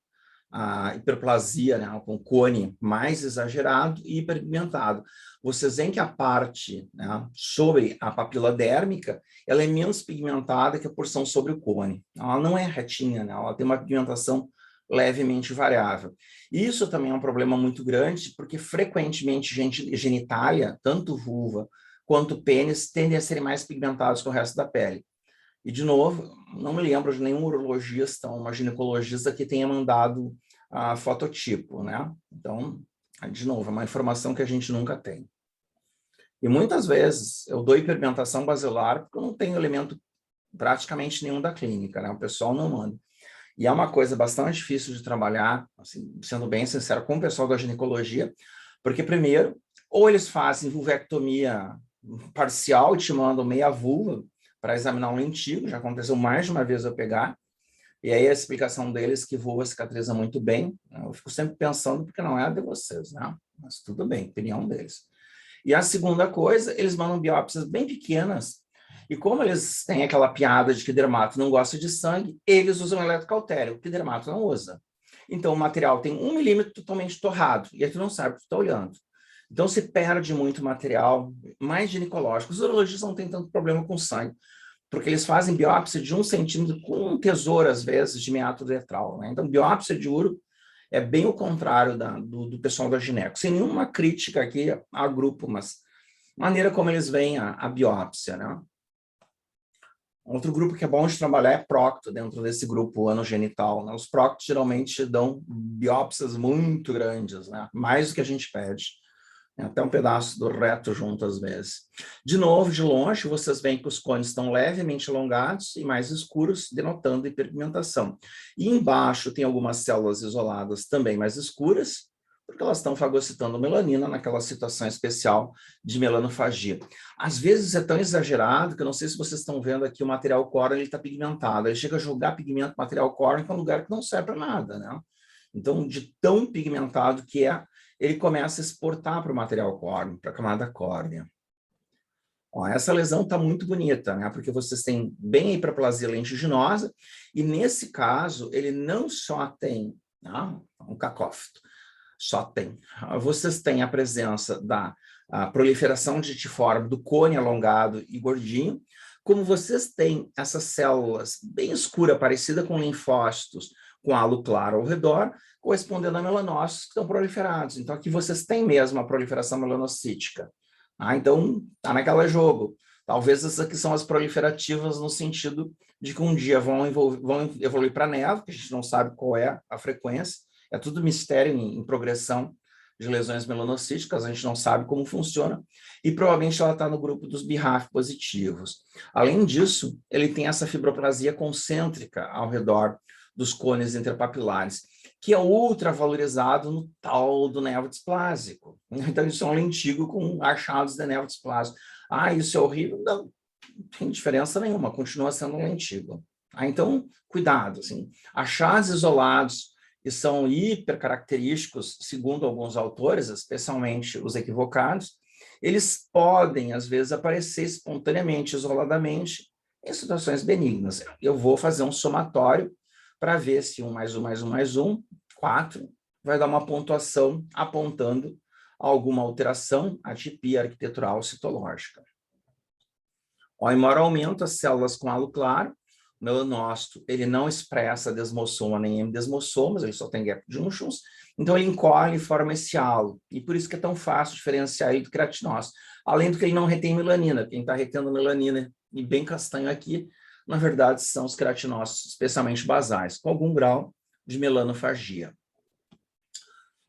hiperplasia, né, com cone mais exagerado e hiperpigmentado. Vocês veem que a parte, né, sobre a papila dérmica, ela é menos pigmentada que a porção sobre o cone. Ela não é retinha, né, ela tem uma pigmentação levemente variável. Isso também é um problema muito grande, porque frequentemente genitália, tanto vulva quanto pênis, tendem a serem mais pigmentados que o resto da pele. E, de novo, não me lembro de nenhum urologista ou uma ginecologista que tenha mandado fototipo, né? Então, de novo, é uma informação que a gente nunca tem. E muitas vezes eu dou hiperpigmentação basilar porque eu não tenho elemento praticamente nenhum da clínica, né? O pessoal não manda. E é uma coisa bastante difícil de trabalhar, assim, sendo bem sincero, com o pessoal da ginecologia, porque, primeiro, ou eles fazem vulvectomia parcial e te mandam meia vulva para examinar um lentigo, já aconteceu mais de uma vez eu pegar, e aí a explicação deles que vulva cicatriza muito bem, eu fico sempre pensando, porque não é a de vocês, né? Mas tudo bem, opinião deles. E a segunda coisa, eles mandam biópsias bem pequenas, e como eles têm aquela piada de que dermato não gosta de sangue, eles usam eletrocautério, que dermato não usa. Então, o material tem 1 milímetro totalmente torrado, e aí tu não sabe o que tu está olhando. Então, se perde muito material, mais ginecológico. Os urologistas não têm tanto problema com sangue, porque eles fazem biópsia de 1 centímetro com um tesouro, às vezes, de meato uretral, né? Então, biópsia de uro é bem o contrário do pessoal da gineco. Sem nenhuma crítica aqui ao grupo, mas maneira como eles veem a biópsia, né? Outro grupo que é bom de trabalhar é procto, dentro desse grupo anogenital, né? Os proctos geralmente dão biópsias muito grandes, né? Mais do que a gente pede. Até um pedaço do reto junto, às vezes. De novo, de longe, vocês veem que os cones estão levemente alongados e mais escuros, denotando hiperpigmentação. E embaixo tem algumas células isoladas também mais escuras, porque elas estão fagocitando melanina naquela situação especial de melanofagia. Às vezes é tão exagerado que eu não sei se vocês estão vendo aqui o material core, ele está pigmentado. Ele chega a jogar pigmento material core em um lugar que não serve para nada, né? Então, de tão pigmentado que é, ele começa a exportar para o material córneo, para a camada córnea. Ó, essa lesão está muito bonita, né? Porque vocês têm bem a hiperplasia lentiginosa, e nesse caso, ele não só tem um cacófito, só tem. Vocês têm a presença da proliferação ditiforme do cone alongado e gordinho, como vocês têm essas células bem escuras, parecida com linfócitos, com halo claro ao redor, correspondendo a melanócitos que estão proliferados. Então, aqui vocês têm mesmo a proliferação melanocítica. Então, está naquele jogo. Talvez essas aqui são as proliferativas no sentido de que um dia vão evoluir para névo, que a gente não sabe qual é a frequência, é tudo mistério em progressão de lesões melanocíticas, a gente não sabe como funciona, e provavelmente ela está no grupo dos BRAF positivos. Além disso, ele tem essa fibroplasia concêntrica ao redor dos cones interpapilares, que é ultra valorizado no tal do nevo displásico. Então, isso é um lentigo com achados de nevo displásico. Isso é horrível? Não tem diferença nenhuma, continua sendo um lentigo. Então, cuidado, assim, achados isolados que são hipercaracterísticos, segundo alguns autores, especialmente os equivocados, eles podem, às vezes, aparecer espontaneamente, isoladamente, em situações benignas. Eu vou fazer um somatório para ver se 1 mais 1 mais 1 mais 1, 4, vai dar uma pontuação apontando alguma alteração, atipia arquitetural citológica. Em maior aumento, as células com halo claro, melanócito, ele não expressa desmossoma nem hemidesmossomas, ele só tem gap junctions, então ele encolhe e forma esse halo, e por isso que é tão fácil diferenciar ele do queratinócito. Além do que ele não retém melanina, quem está retendo melanina e bem castanho aqui, na verdade, são os queratinócitos, especialmente basais, com algum grau de melanofagia.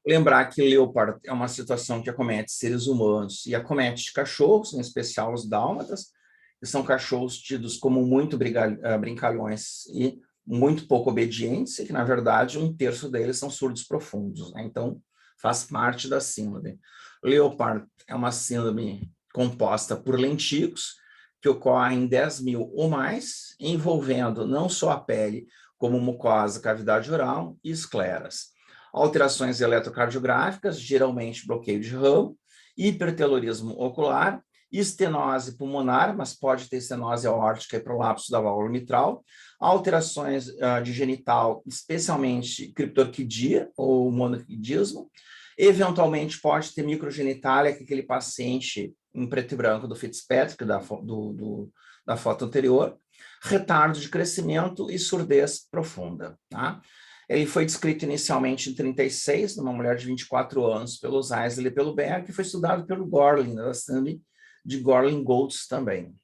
Lembrar que Leopard é uma situação que acomete seres humanos e acomete cachorros, em especial os dálmatas, que são cachorros tidos como muito brincalhões e muito pouco obedientes, e que, na verdade, 1/3 deles são surdos profundos, né? Então, faz parte da síndrome. Leopard é uma síndrome composta por lentigos, que ocorrem em 10.000 ou mais, envolvendo não só a pele, como mucosa, cavidade oral e escleras. Alterações eletrocardiográficas, geralmente bloqueio de ramo, hipertelorismo ocular, estenose pulmonar, mas pode ter estenose aórtica e prolapso da válvula mitral, alterações de genital, especialmente criptorquidia ou monoquidismo, eventualmente pode ter microgenitália, que é aquele paciente em preto e branco do Fitzpatrick, da foto anterior, retardo de crescimento e surdez profunda, tá? Ele foi descrito inicialmente em 1936, numa mulher de 24 anos, pelos Eisley e pelo Berg, que foi estudado pelo Gorlin, da síndrome de Gorlin-Goltz também.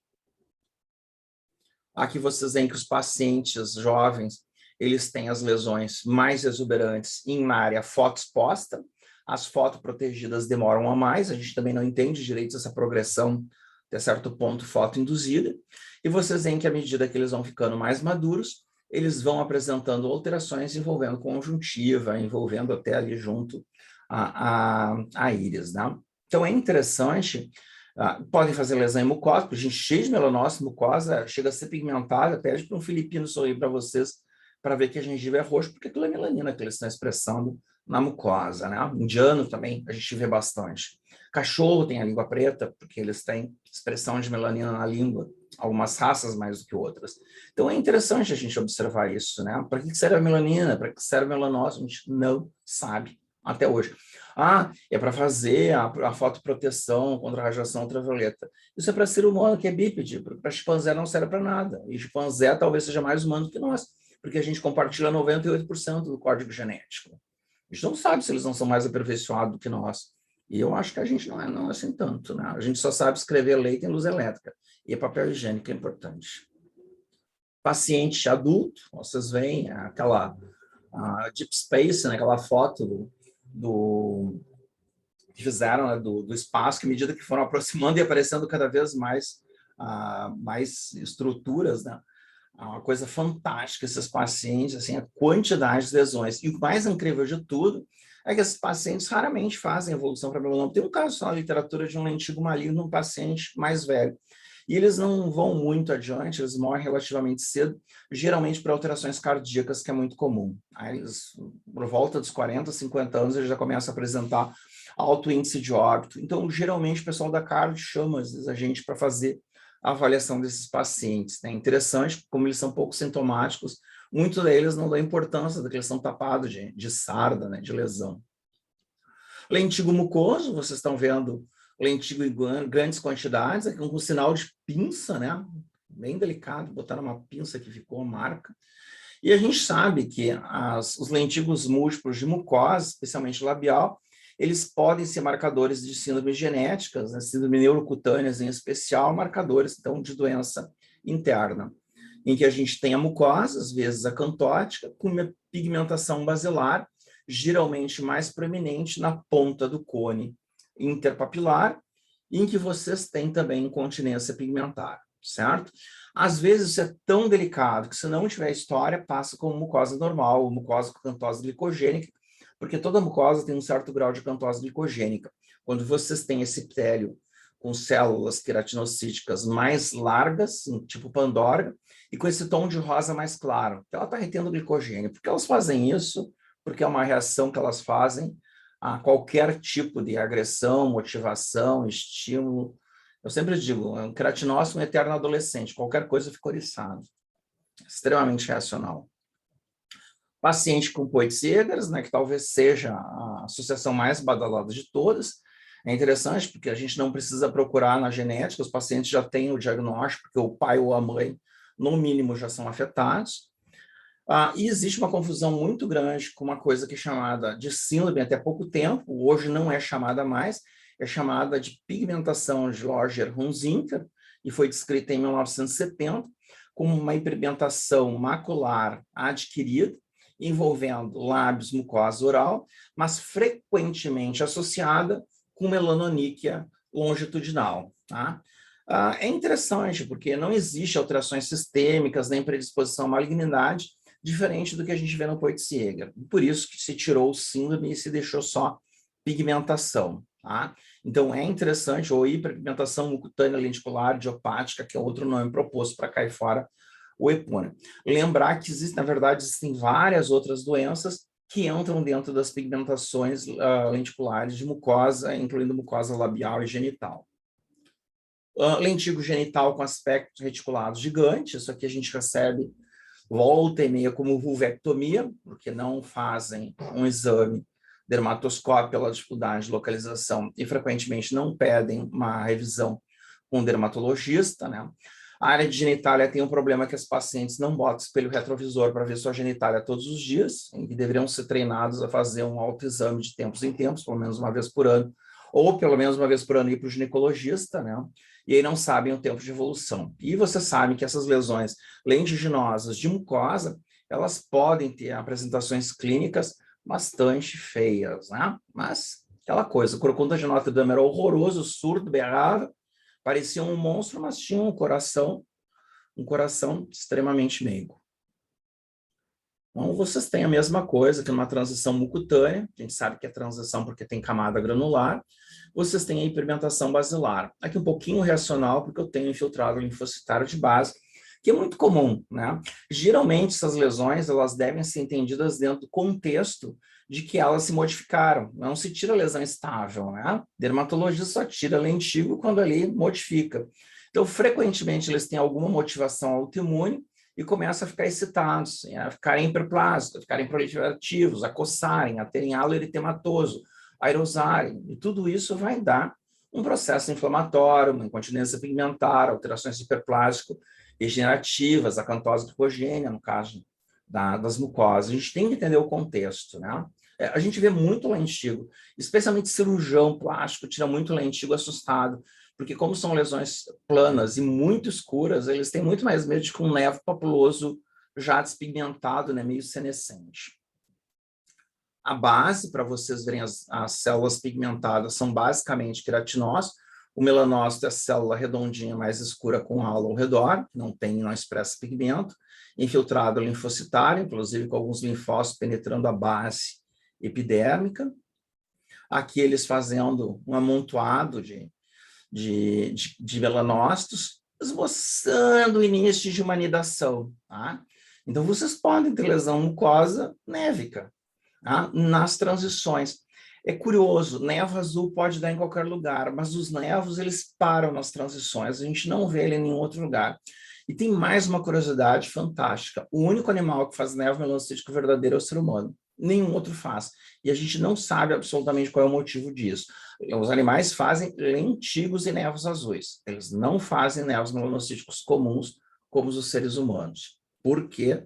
Aqui vocês veem que os pacientes jovens, eles têm as lesões mais exuberantes em área fotoexposta, as fotoprotegidas demoram a mais, a gente também não entende direito essa progressão, até certo ponto, fotoinduzida, e vocês veem que à medida que eles vão ficando mais maduros, eles vão apresentando alterações envolvendo conjuntiva, envolvendo até ali junto a íris, né? Então é interessante, podem fazer lesão em mucosa, porque a gente cheio de melanócito, mucosa chega a ser pigmentada, pede para um filipino sorrir para vocês, para ver que a gengiva é roxa, porque aquilo é melanina que eles estão expressando na mucosa, né? Indiano também a gente vê bastante. Cachorro tem a língua preta, porque eles têm expressão de melanina na língua, algumas raças mais do que outras. Então é interessante a gente observar isso, né? Para que serve a melanina? Para que serve o melanócito? A gente não sabe até hoje. É para fazer a fotoproteção contra a radiação ultravioleta. Isso é para ser humano, que é bípede. Para chimpanzé não serve para nada. E chimpanzé talvez seja mais humano que nós, porque a gente compartilha 98% do código genético. A gente não sabe se eles não são mais aperfeiçoados do que nós. E eu acho que a gente não é assim tanto, né? A gente só sabe escrever leite em luz elétrica. E papel higiênico é importante. Paciente adulto, vocês veem aquela deep space, né? Aquela foto que fizeram, né? do espaço, que à medida que foram aproximando e aparecendo cada vez mais, mais estruturas, né? Uma coisa fantástica, esses pacientes, assim, a quantidade de lesões. E o mais incrível de tudo é que esses pacientes raramente fazem evolução para melanoma. Tem um caso só na literatura de um lentigo maligno num paciente mais velho. E eles não vão muito adiante, eles morrem relativamente cedo, geralmente por alterações cardíacas, que é muito comum. Aí eles, por volta dos 40, 50 anos, eles já começam a apresentar alto índice de óbito. Então, geralmente, o pessoal da cardio chama, às vezes, a gente para fazer a avaliação desses pacientes. É interessante, como eles são pouco sintomáticos, muitos deles não dão importância da que eles são tapados de sarda, né, de lesão. Lentigo mucoso, vocês estão vendo lentigo em grandes quantidades, aqui com sinal de pinça, né? Bem delicado, botaram uma pinça que ficou a marca. E a gente sabe que os lentigos múltiplos de mucosa, especialmente labial, eles podem ser marcadores de síndromes genéticas, né? Síndrome neurocutâneas em especial, marcadores, então, de doença interna, em que a gente tem a mucosa, às vezes acantótica, com uma pigmentação basilar, geralmente mais proeminente na ponta do cone interpapilar, em que vocês têm também incontinência pigmentar, certo? Às vezes isso é tão delicado que, se não tiver história, passa como mucosa normal, ou mucosa com cantose glicogênica, porque toda mucosa tem um certo grau de cantose glicogênica. Quando vocês têm esse epitélio com células queratinocíticas mais largas, tipo Pandora, e com esse tom de rosa mais claro, ela está retendo glicogênio. Por que elas fazem isso? Porque é uma reação que elas fazem a qualquer tipo de agressão, motivação, estímulo. Eu sempre digo, um queratinócito é um eterno adolescente, qualquer coisa fica oriçado. Extremamente reacional. Paciente com Poit-Segers, né, que talvez seja a associação mais badalada de todas. É interessante porque a gente não precisa procurar na genética, os pacientes já têm o diagnóstico, porque o pai ou a mãe no mínimo, já são afetados. E existe uma confusão muito grande com uma coisa que é chamada de síndrome até pouco tempo, hoje não é chamada mais, é chamada de pigmentação de Loger-Hunziker, e foi descrita em 1970 como uma hiperpigmentação macular adquirida, envolvendo lábios, mucosa oral, mas frequentemente associada com melanoníquia longitudinal. Tá? É interessante, porque não existe alterações sistêmicas nem predisposição à malignidade, diferente do que a gente vê no Poitsiega. Por isso que se tirou o síndrome e se deixou só pigmentação. Tá? Então, é interessante, ou hiperpigmentação mucutânea lenticular idiopática, que é outro nome proposto para cair fora o EPUNA. Lembrar que, na verdade, existem várias outras doenças que entram dentro das pigmentações lenticulares de mucosa, incluindo mucosa labial e genital. Lentigo genital com aspectos reticulados gigantes, isso aqui a gente recebe volta e meia como vulvectomia, porque não fazem um exame dermatoscópio pela dificuldade de localização e frequentemente não pedem uma revisão com um dermatologista, né? A área de genitália tem um problema que as pacientes não botam espelho retrovisor para ver sua genitália todos os dias, em que deveriam ser treinados a fazer um autoexame de tempos em tempos, pelo menos uma vez por ano, ou pelo menos uma vez por ano ir para o ginecologista, né? E aí não sabem o tempo de evolução. E você sabe que essas lesões lentiginosas de mucosa, elas podem ter apresentações clínicas bastante feias, né? Mas aquela coisa, o corcunda de Notre Dame era horroroso, surdo, berrava, parecia um monstro, mas tinha um coração extremamente meigo. Então, vocês têm a mesma coisa que numa transição mucutânea, a gente sabe que é transição porque tem camada granular, vocês têm a hiperpigmentação basilar. Aqui um pouquinho reacional, porque eu tenho infiltrado linfocitário de base, que é muito comum, né? Geralmente, essas lesões, elas devem ser entendidas dentro do contexto de que elas se modificaram. Não se tira lesão estável, né? Dermatologista só tira lentigo quando ali modifica. Então, frequentemente, eles têm alguma motivação autoimune, e começam a ficar excitados, a ficarem hiperplásicos, a ficarem proliferativos, a coçarem, a terem halo eritematoso, a aerosarem, e tudo isso vai dar um processo inflamatório, uma incontinência pigmentar, alterações hiperplástico degenerativas, acantose tricogênia, no caso das mucosas. A gente tem que entender o contexto, né? A gente vê muito lentigo, especialmente cirurgião plástico, tira muito lentigo assustado, porque como são lesões planas e muito escuras, eles têm muito mais medo de um nevo papuloso já despigmentado, né, meio senescente. A base, para vocês verem as células pigmentadas, são basicamente queratinócitos. O melanócito é a célula redondinha mais escura com halo ao redor, não expressa pigmento. Infiltrado linfocitário, inclusive com alguns linfócitos penetrando a base epidérmica. Aqui eles fazendo um amontoado de melanócitos, esboçando o início de humanidação. Tá? Então, vocês podem ter lesão mucosa névica, tá? Nas transições. É curioso, nevo azul pode dar em qualquer lugar, mas os nevos, eles param nas transições, a gente não vê ele em nenhum outro lugar. E tem mais uma curiosidade fantástica, o único animal que faz nevo melanocítico verdadeiro é o ser humano. Nenhum outro faz. E a gente não sabe absolutamente qual é o motivo disso. Os animais fazem lentigos e nevos azuis. Eles não fazem nevos melanocíticos comuns como os seres humanos. Por quê?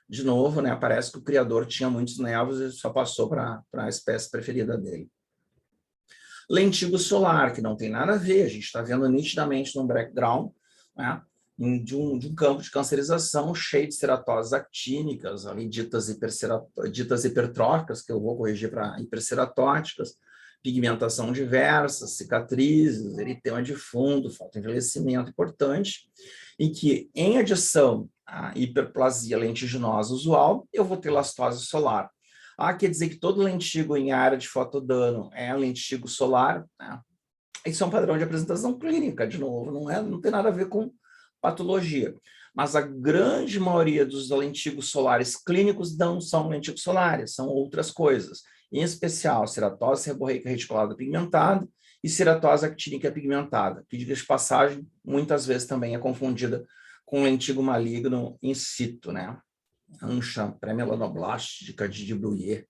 De novo, né, parece que o criador tinha muitos nevos e só passou para a espécie preferida dele. Lentigo solar, que não tem nada a ver, a gente está vendo nitidamente no background, né, de um campo de cancerização cheio de ceratoses actínicas, ali ditas hipertróficas, que eu vou corrigir para hiperceratóticas, pigmentação diversa, cicatrizes, eritema de fundo, falta de envelhecimento importante, em que, em adição à hiperplasia lentiginosa usual, eu vou ter lastose solar. Quer dizer que todo lentigo em área de fotodano é lentigo solar, né? Isso é um padrão de apresentação clínica, de novo, não tem nada a ver com patologia. Mas a grande maioria dos lentigos solares clínicos não são lentigos solares, são outras coisas. Em especial, ceratose seborreica reticulada pigmentada e ceratose actínica pigmentada, que, diga de passagem, muitas vezes também é confundida com lentigo maligno in situ, né? Ancha pré-melanoblástica de Bruyère.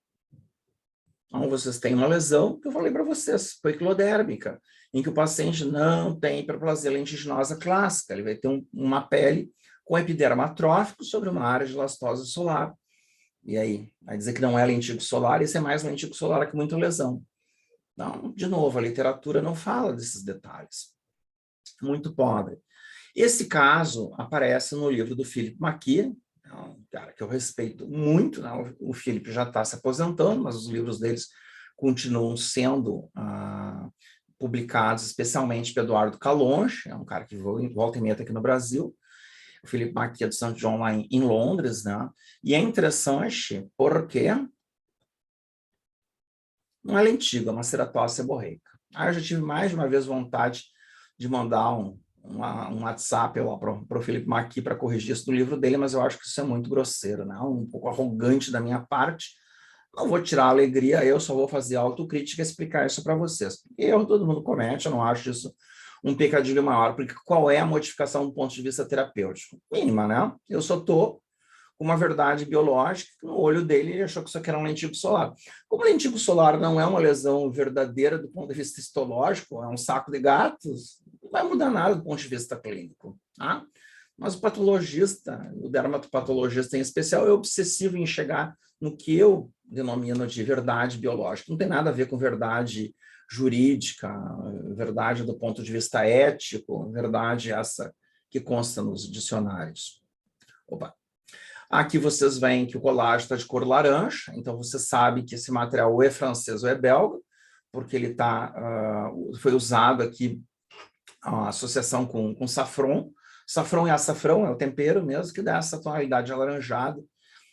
Então, vocês têm uma lesão, que eu falei para vocês, poiquilodérmica, em que o paciente não tem hiperplasia lentiginosa clássica, ele vai ter uma pele com epiderma atrófico sobre uma área de elastose solar. E aí, vai dizer que não é lentigo solar, isso é mais lentigo solar que muita lesão. Então, de novo, a literatura não fala desses detalhes. Muito pobre. Esse caso aparece no livro do Philip McKee, um cara que eu respeito muito, né? O Philip já está se aposentando, mas os livros deles continuam sendo publicados, especialmente pelo Eduardo Calonge, é um cara que volta e meia aqui no Brasil. O Philip McKee é do St. John lá em Londres, né? E é interessante porque não é lentigo, é uma ceratose seborreica. Aí eu já tive mais de uma vez vontade de mandar um WhatsApp lá para o Philip McKee para corrigir isso no livro dele, mas eu acho que isso é muito grosseiro, né? Um pouco arrogante da minha parte. Não vou tirar a alegria, eu só vou fazer autocrítica e explicar isso para vocês. Erro todo mundo comete, eu não acho isso um pecadilho maior, porque qual é a modificação do ponto de vista terapêutico? Mínima, né? Eu só estou com uma verdade biológica, no olho dele ele achou que isso aqui era um lentigo solar. Como lentigo solar não é uma lesão verdadeira do ponto de vista histológico, é um saco de gatos, não vai mudar nada do ponto de vista clínico, tá? Mas o patologista, o dermatopatologista em especial, é obsessivo em chegar no que eu denomino de verdade biológica. Não tem nada a ver com verdade jurídica, verdade do ponto de vista ético, verdade essa que consta nos dicionários. Opa. Aqui vocês veem que o colágeno está de cor laranja, então você sabe que esse material ou é francês ou é belga, porque ele foi usado aqui a associação com safron. Safron é açafrão, é o tempero mesmo, que dá essa tonalidade alaranjada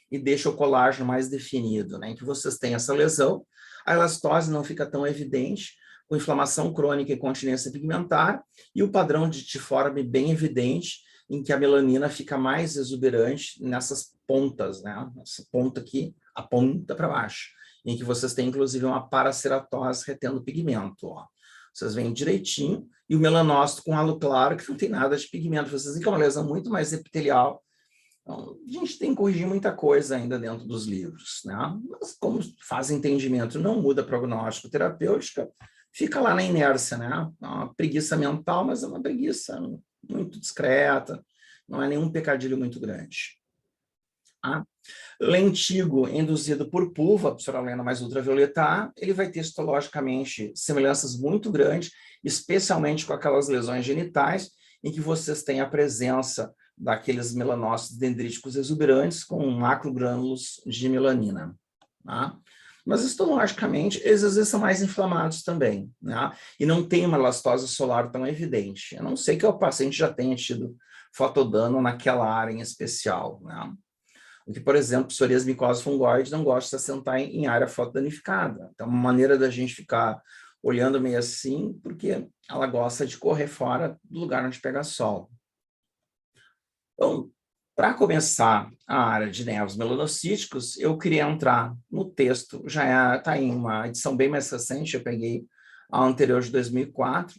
e deixa o colágeno mais definido, né? Em que vocês têm essa lesão, a elastose não fica tão evidente, com inflamação crônica e continência pigmentar, e o padrão de tiforme bem evidente, em que a melanina fica mais exuberante nessas pontas, né? Essa ponta aqui, a ponta para baixo, em que vocês têm, inclusive, uma paraceratose retendo pigmento, ó. Vocês veem direitinho, e o melanócito com halo claro, que não tem nada de pigmento. Vocês veem que é uma lesão muito mais epitelial. Então, a gente tem que corrigir muita coisa ainda dentro dos livros, né? Mas como faz entendimento não muda prognóstico terapêutica, fica lá na inércia, né? É uma preguiça mental, mas é uma preguiça muito discreta, não é nenhum pecadilho muito grande. Lentigo induzido por pulva, psoralena mais ultravioleta A, ele vai ter histologicamente semelhanças muito grandes, especialmente com aquelas lesões genitais, em que vocês têm a presença daqueles melanócitos dendríticos exuberantes com macrogrânulos de melanina. Tá? Mas histologicamente, eles às vezes são mais inflamados também, né? E não tem uma elastose solar tão evidente, a não ser que o paciente já tenha tido fotodano naquela área em especial, né? Que, por exemplo, psoríase micose fungoide não gosta de se assentar em área fotodanificada. Então, uma maneira da gente ficar olhando meio assim, porque ela gosta de correr fora do lugar onde pega sol. Então, para começar a área de nervos melanocíticos, eu queria entrar no texto, já está em uma edição bem mais recente, eu peguei a anterior de 2004,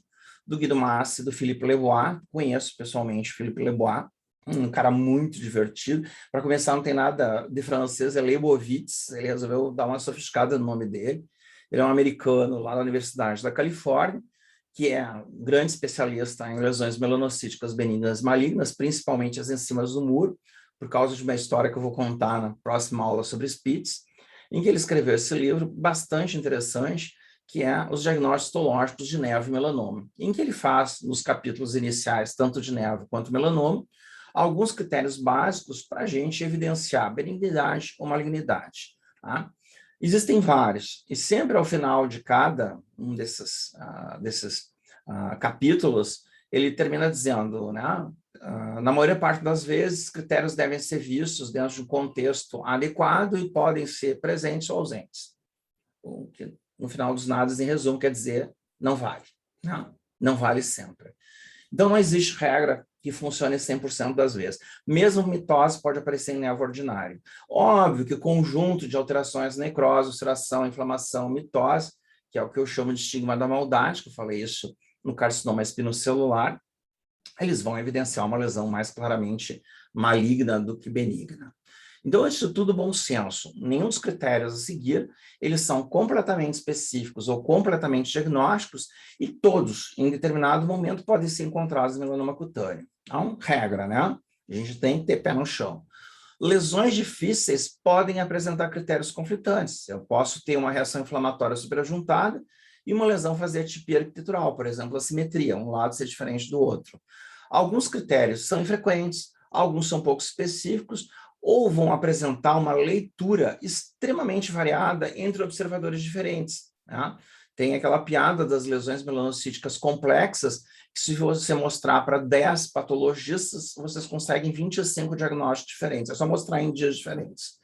do Guido Massi e do Philippe Lebois, conheço pessoalmente o Philippe Lebois, um cara muito divertido. Para começar, não tem nada de francês, é Leibovitz, ele resolveu dar uma sofisticada no nome dele. Ele é um americano lá da Universidade da Califórnia, que é um grande especialista em lesões melanocíticas benignas malignas, principalmente as enzimas do muro, por causa de uma história que eu vou contar na próxima aula sobre Spitz, em que ele escreveu esse livro bastante interessante, que é os diagnósticos histológicos de nevo e melanoma, em que ele faz, nos capítulos iniciais, tanto de nevo quanto melanoma, alguns critérios básicos para a gente evidenciar benignidade ou malignidade. Tá? Existem vários, e sempre ao final de cada um desses capítulos, ele termina dizendo, né, na maior parte das vezes, critérios devem ser vistos dentro de um contexto adequado e podem ser presentes ou ausentes. O que, no final dos nados, em resumo, quer dizer, não vale. Não vale sempre. Então, não existe regra que funcione 100% das vezes. Mesmo mitose pode aparecer em nevo ordinário. Óbvio que o conjunto de alterações, necrose, ulceração, inflamação, mitose, que é o que eu chamo de estigma da maldade, que eu falei isso no carcinoma espinocelular, eles vão evidenciar uma lesão mais claramente maligna do que benigna. Então, isso tudo bom senso. Nenhum dos critérios a seguir, eles são completamente específicos ou completamente diagnósticos e todos, em determinado momento, podem ser encontrados em melanoma cutâneo. Então, regra, né? A gente tem que ter pé no chão. Lesões difíceis podem apresentar critérios conflitantes. Eu posso ter uma reação inflamatória superajuntada e uma lesão fazer atipia arquitetural, por exemplo, assimetria, um lado ser diferente do outro. Alguns critérios são infrequentes, alguns são pouco específicos, ou vão apresentar uma leitura extremamente variada entre observadores diferentes. Né? Tem aquela piada das lesões melanocíticas complexas, que se você mostrar para 10 patologistas, vocês conseguem 25 diagnósticos diferentes. É só mostrar em dias diferentes.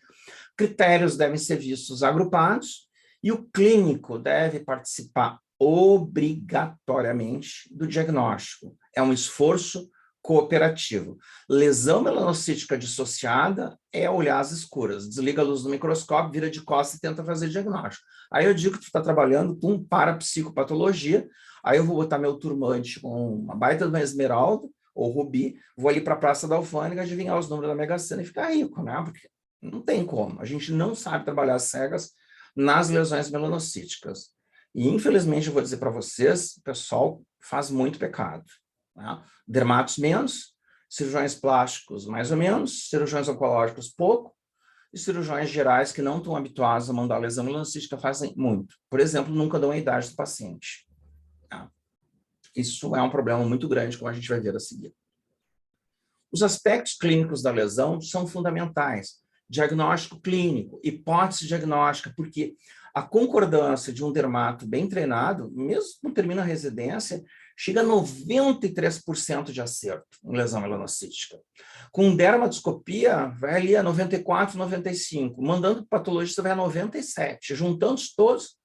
Critérios devem ser vistos agrupados e o clínico deve participar obrigatoriamente do diagnóstico. É um esforço cooperativo. Lesão melanocítica dissociada é olhar às escuras. Desliga a luz do microscópio, vira de costas e tenta fazer diagnóstico. Aí eu digo que tu está trabalhando com parapsicopatologia, aí eu vou botar meu turbante com uma baita de uma esmeralda ou rubi, vou ali para a Praça da Alfândega, adivinhar os números da Mega Sena e ficar rico, né? Porque não tem como. A gente não sabe trabalhar as cegas nas lesões melanocíticas. E, infelizmente, eu vou dizer para vocês, o pessoal faz muito pecado. Né? Dermatos menos, cirurgiões plásticos mais ou menos, cirurgiões oncológicos pouco, e cirurgiões gerais que não estão habituados a mandar lesão melanocítica fazem muito. Por exemplo, nunca dão a idade do paciente. Tá? Isso é um problema muito grande, como a gente vai ver a seguir. Os aspectos clínicos da lesão são fundamentais. Diagnóstico clínico, hipótese diagnóstica, porque a concordância de um dermato bem treinado, mesmo quando termina a residência, chega a 93% de acerto em lesão melanocítica. Com dermatoscopia, vai ali a 94, 95. Mandando para o patologista, vai a 97. Juntando todos,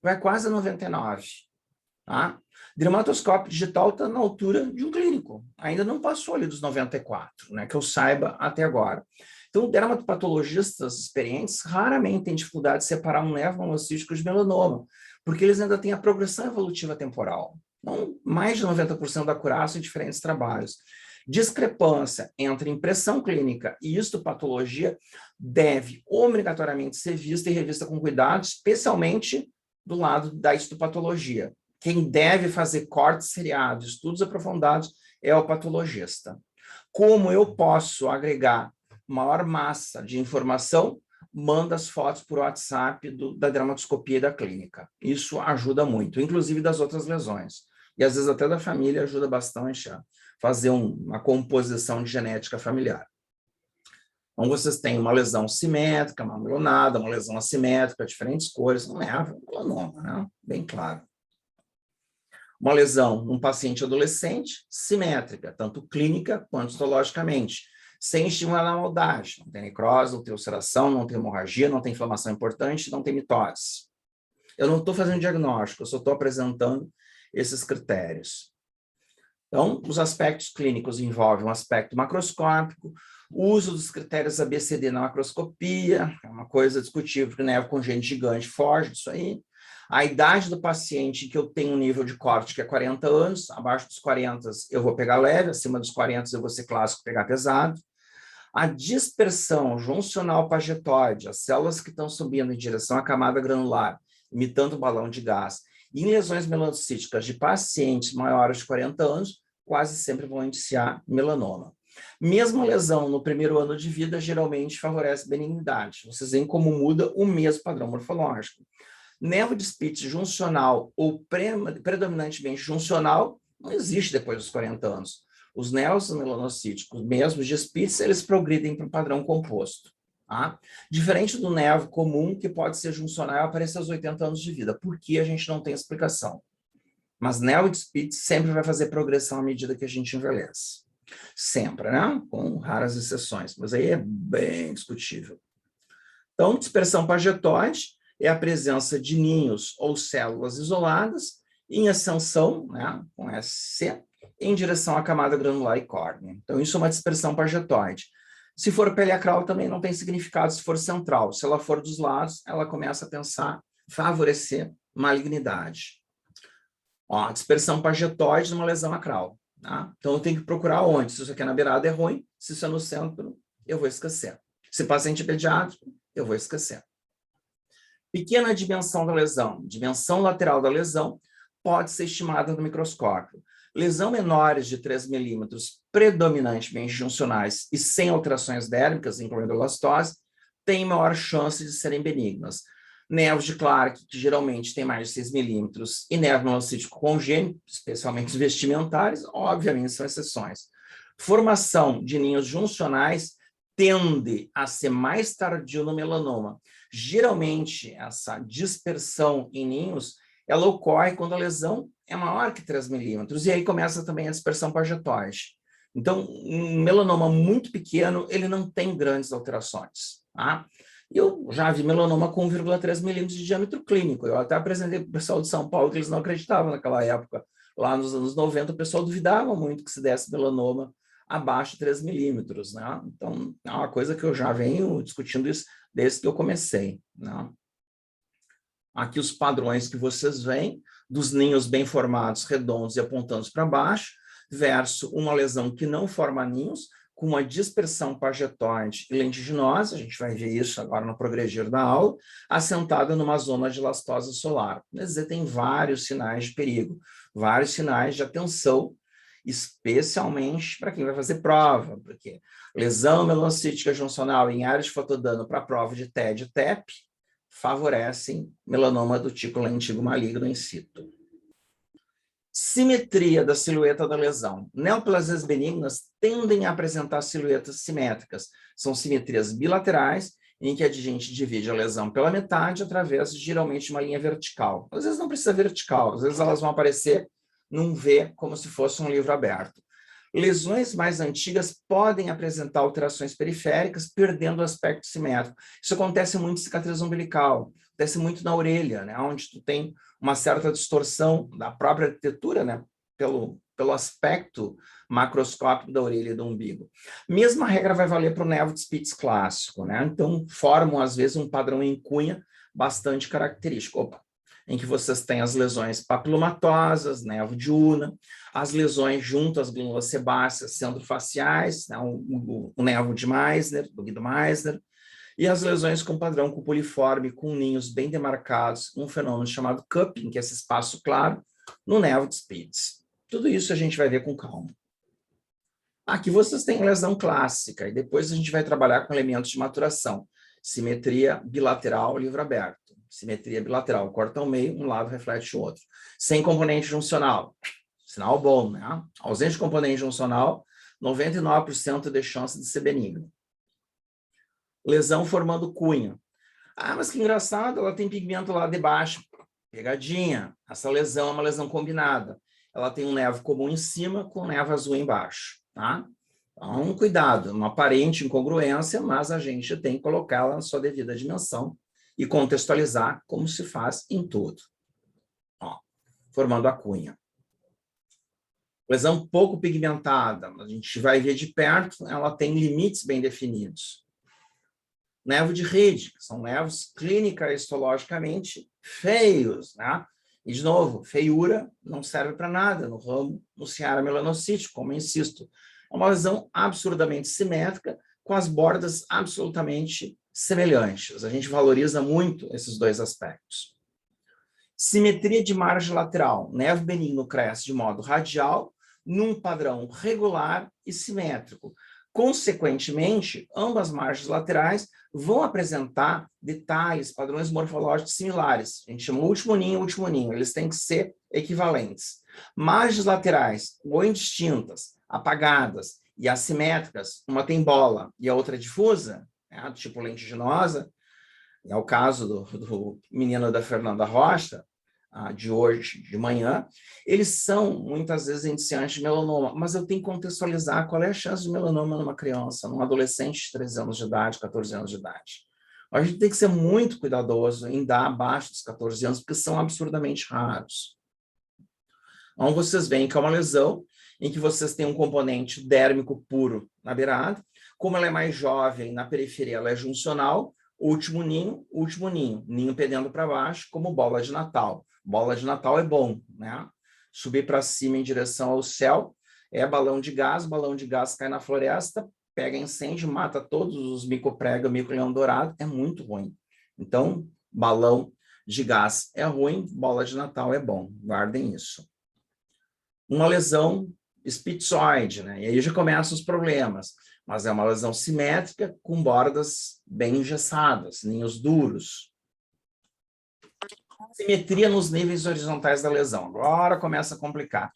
vai quase a 99. Tá? Dermatoscópio digital está na altura de um clínico. Ainda não passou ali dos 94, né, que eu saiba até agora. Então, dermatopatologistas experientes raramente têm dificuldade de separar um nervo melanocítico de melanoma, porque eles ainda têm a progressão evolutiva temporal. Então, mais de 90% da acurácia em diferentes trabalhos. Discrepância entre impressão clínica e histopatologia deve obrigatoriamente ser vista e revista com cuidado, especialmente do lado da histopatologia. Quem deve fazer cortes seriados, estudos aprofundados, é o patologista. Como eu posso agregar maior massa de informação, manda as fotos por WhatsApp da dermatoscopia e da clínica. Isso ajuda muito, inclusive das outras lesões. E às vezes até da família ajuda bastante a fazer uma composição de genética familiar. Então, vocês têm uma lesão simétrica, uma melonada, uma lesão assimétrica, diferentes cores, não é um melanoma, né? Bem claro. Uma lesão num paciente adolescente, simétrica, tanto clínica quanto histologicamente, sem estímulo na maldade. Não tem necrose, não tem ulceração, não tem hemorragia, não tem inflamação importante, não tem mitose. Eu não estou fazendo diagnóstico, eu só estou apresentando esses critérios. Então, os aspectos clínicos envolvem um aspecto macroscópico, o uso dos critérios ABCD na macroscopia, é uma coisa discutível, porque nervo congênito gigante foge disso aí. A idade do paciente que eu tenho um nível de corte que é 40 anos, abaixo dos 40 eu vou pegar leve, acima dos 40 eu vou ser clássico, pegar pesado. A dispersão juncional pagetoide, as células que estão subindo em direção à camada granular, imitando o balão de gás, e em lesões melanocíticas de pacientes maiores de 40 anos, quase sempre vão indiciar melanoma. Mesmo a lesão no primeiro ano de vida geralmente favorece benignidade. Vocês veem como muda o mesmo padrão morfológico. Nervo de Spitz juncional ou predominantemente juncional não existe depois dos 40 anos. Os nervos melanocíticos, mesmo de Spitz, eles progridem para o padrão composto. Tá? Diferente do nervo comum, que pode ser juncional e aparecer aos 80 anos de vida. Por que a gente não tem explicação? Mas nervo de Spitz sempre vai fazer progressão à medida que a gente envelhece. Sempre, né? Com raras exceções, mas aí é bem discutível. Então, dispersão pagetoide é a presença de ninhos ou células isoladas em ascensão, né, com SC, em direção à camada granular e córnea. Então, isso é uma dispersão pagetoide. Se for pele acral, também não tem significado se for central. Se ela for dos lados, ela começa a favorecer malignidade. Ó, dispersão pagetoide numa lesão acral. Tá? Então, eu tenho que procurar onde. Se isso aqui é na beirada, é ruim. Se isso é no centro, eu vou esquecer. Se paciente é pediátrico, eu vou esquecer. Pequena dimensão da lesão. Dimensão lateral da lesão pode ser estimada no microscópio. Lesão menores de 3 milímetros, predominantemente juncionais e sem alterações dérmicas, incluindo elastose, têm maior chance de serem benignas. Nervos de Clark, que geralmente tem mais de 6 milímetros, e nervo melocítico congênito, especialmente os vestimentares, obviamente são exceções. Formação de ninhos juncionais tende a ser mais tardio no melanoma. Geralmente, essa dispersão em ninhos, ela ocorre quando a lesão é maior que 3 milímetros, e aí começa também a dispersão pagetoide. Então, um melanoma muito pequeno, ele não tem grandes alterações, tá? Eu já vi melanoma com 1,3 milímetros de diâmetro clínico. Eu até apresentei para o pessoal de São Paulo que eles não acreditavam naquela época. Lá nos anos 90, o pessoal duvidava muito que se desse melanoma abaixo de 3 milímetros, né? Então, é uma coisa que eu já venho discutindo isso desde que eu comecei, né? Aqui os padrões que vocês veem, dos ninhos bem formados, redondos e apontando para baixo, versus uma lesão que não forma ninhos, com uma dispersão pagetoide e lentiginosa, a gente vai ver isso agora no progredir da aula, assentada numa zona de elastose solar. Quer dizer, tem vários sinais de perigo, vários sinais de atenção, especialmente para quem vai fazer prova, porque lesão melocítica juncional em área de fotodano para prova de TED e TEP favorecem melanoma do tipo lentigo maligno in situ. Simetria da silhueta da lesão. Neoplasias benignas tendem a apresentar silhuetas simétricas. São simetrias bilaterais, em que a gente divide a lesão pela metade através de, geralmente, uma linha vertical. Às vezes não precisa vertical, às vezes elas vão aparecer num V, como se fosse um livro aberto. Lesões mais antigas podem apresentar alterações periféricas, perdendo o aspecto simétrico. Isso acontece muito em cicatriz umbilical, acontece muito na orelha, né, onde tu tem uma certa distorção da própria arquitetura, né, pelo aspecto macroscópico da orelha e do umbigo. Mesma regra vai valer para o nervo de Spitz clássico, né? Então, formam, às vezes, um padrão em cunha bastante característico. Opa, em que vocês têm as lesões papilomatosas, nervo de Una, as lesões junto às glândulas sebáceas centrofaciais, né, o nervo de Meissner, do Guido Meissner, e as lesões com padrão cupuliforme, com ninhos bem demarcados, um fenômeno chamado cupping, que é esse espaço claro, no nervo de Spitz. Tudo isso a gente vai ver com calma. Aqui vocês têm lesão clássica, e depois a gente vai trabalhar com elementos de maturação. Simetria bilateral, livro aberto. Simetria bilateral, corta ao meio, um lado reflete o outro. Sem componente juncional, sinal bom, né? Ausente de componente juncional, 99% de chance de ser benigno. Lesão formando cunha. Ah, mas que engraçado, ela tem pigmento lá debaixo. Pegadinha. Essa lesão é uma lesão combinada. Ela tem um nervo comum em cima com um nervo azul embaixo, tá? Então, cuidado, uma aparente incongruência, mas a gente tem que colocá-la na sua devida dimensão e contextualizar como se faz em tudo. Ó, formando a cunha. Lesão pouco pigmentada, a gente vai ver de perto, ela tem limites bem definidos. Nervo de rede, que são nervos clínica e histologicamente feios, né? E, de novo, feiura não serve para nada no ramo, no seara melanocítico, como eu insisto. É uma lesão absurdamente simétrica, com as bordas absolutamente semelhantes. A gente valoriza muito esses dois aspectos. Simetria de margem lateral. Nervo benigno cresce de modo radial, num padrão regular e simétrico. Consequentemente, ambas as margens laterais vão apresentar detalhes, padrões morfológicos similares. A gente chama último ninho, eles têm que ser equivalentes. Margens laterais ou indistintas, apagadas e assimétricas, uma tem bola e a outra é difusa, né, do tipo lentiginosa, é o caso do menino da Fernanda Rocha, de hoje, de manhã, eles são, muitas vezes, iniciantes de melanoma, mas eu tenho que contextualizar qual é a chance de melanoma numa criança, num adolescente de 13 anos de idade, 14 anos de idade. A gente tem que ser muito cuidadoso em dar abaixo dos 14 anos, porque são absurdamente raros. Então, vocês veem que é uma lesão em que vocês têm um componente dérmico puro na beirada, como ela é mais jovem, na periferia ela é juncional, último ninho pendendo para baixo, como bola de Natal. Bola de Natal é bom, né? Subir para cima em direção ao céu é balão de gás cai na floresta, pega incêndio, mata todos os micoprega, mico-leão dourado, é muito ruim. Então, balão de gás é ruim, bola de Natal é bom, guardem isso. uma lesão espitzoide, né? E aí já começam os problemas. Mas é uma lesão simétrica com bordas bem engessadas, ninhos duros. Simetria nos níveis horizontais da lesão. Agora começa a complicar.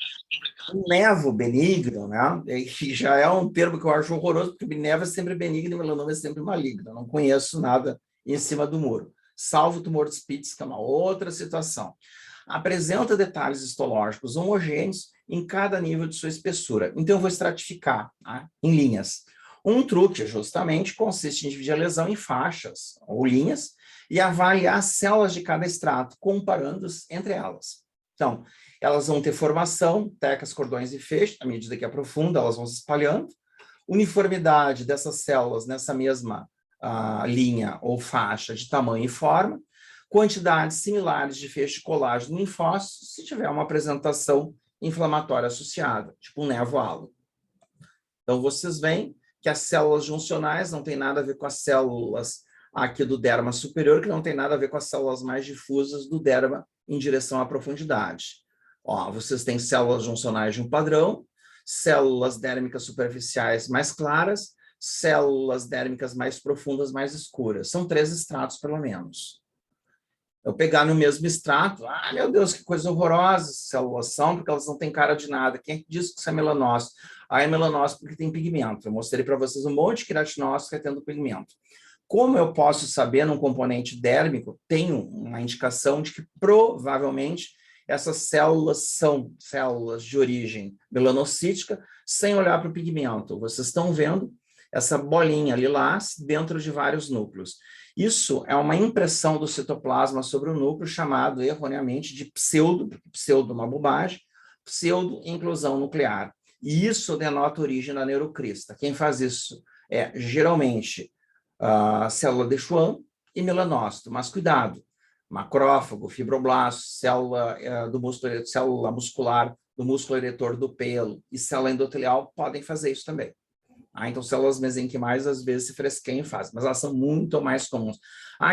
O nevo benigno, né? Que já é um termo que eu acho horroroso, porque nevo é sempre benigno e melanoma é sempre maligno. Eu não conheço nada em cima do muro, salvo o tumor de Spitz, que é uma outra situação. Apresenta detalhes histológicos homogêneos em cada nível de sua espessura. Então, eu vou estratificar, tá, em linhas. Um truque, justamente, consiste em dividir a lesão em faixas ou linhas e avaliar as células de cada extrato, comparando-os entre elas. Então, elas vão ter formação, tecas, cordões e feixes, à medida que aprofunda, elas vão se espalhando. Uniformidade dessas células nessa mesma linha ou faixa de tamanho e forma. Quantidades similares de feixe de colágeno em linfócitos, se tiver uma apresentação inflamatória associada, tipo um nevo-halo. Então, vocês veem que as células juncionais não tem nada a ver com as células aqui do derma superior, que não tem nada a ver com as células mais difusas do derma em direção à profundidade. Ó, vocês têm células juncionais de um padrão, células dérmicas superficiais mais claras, células dérmicas mais profundas, mais escuras. São 3 estratos, pelo menos. Eu pegar no mesmo extrato, meu Deus, que coisa horrorosa essas células são, porque elas não têm cara de nada. Quem é que diz que isso é melanócito? É melanócito porque tem pigmento. Eu mostrei para vocês um monte de queratinócito tendo pigmento. Como eu posso saber, num componente dérmico, tenho uma indicação de que provavelmente essas células são células de origem melanocítica, sem olhar para o pigmento. Vocês estão vendo essa bolinha lilás dentro de vários núcleos. Isso é uma impressão do citoplasma sobre o núcleo, chamado erroneamente de pseudo, porque pseudo é uma bobagem, pseudo-inclusão nuclear. E isso denota a origem da neurocrista. Quem faz isso é, geralmente, a célula de Schwann e melanócito, mas cuidado, macrófago, fibroblasto, célula célula muscular do músculo eretor do pelo e célula endotelial podem fazer isso também. Então, células mesenquimais, às vezes, se fresqueiam e fazem, mas elas são muito mais comuns.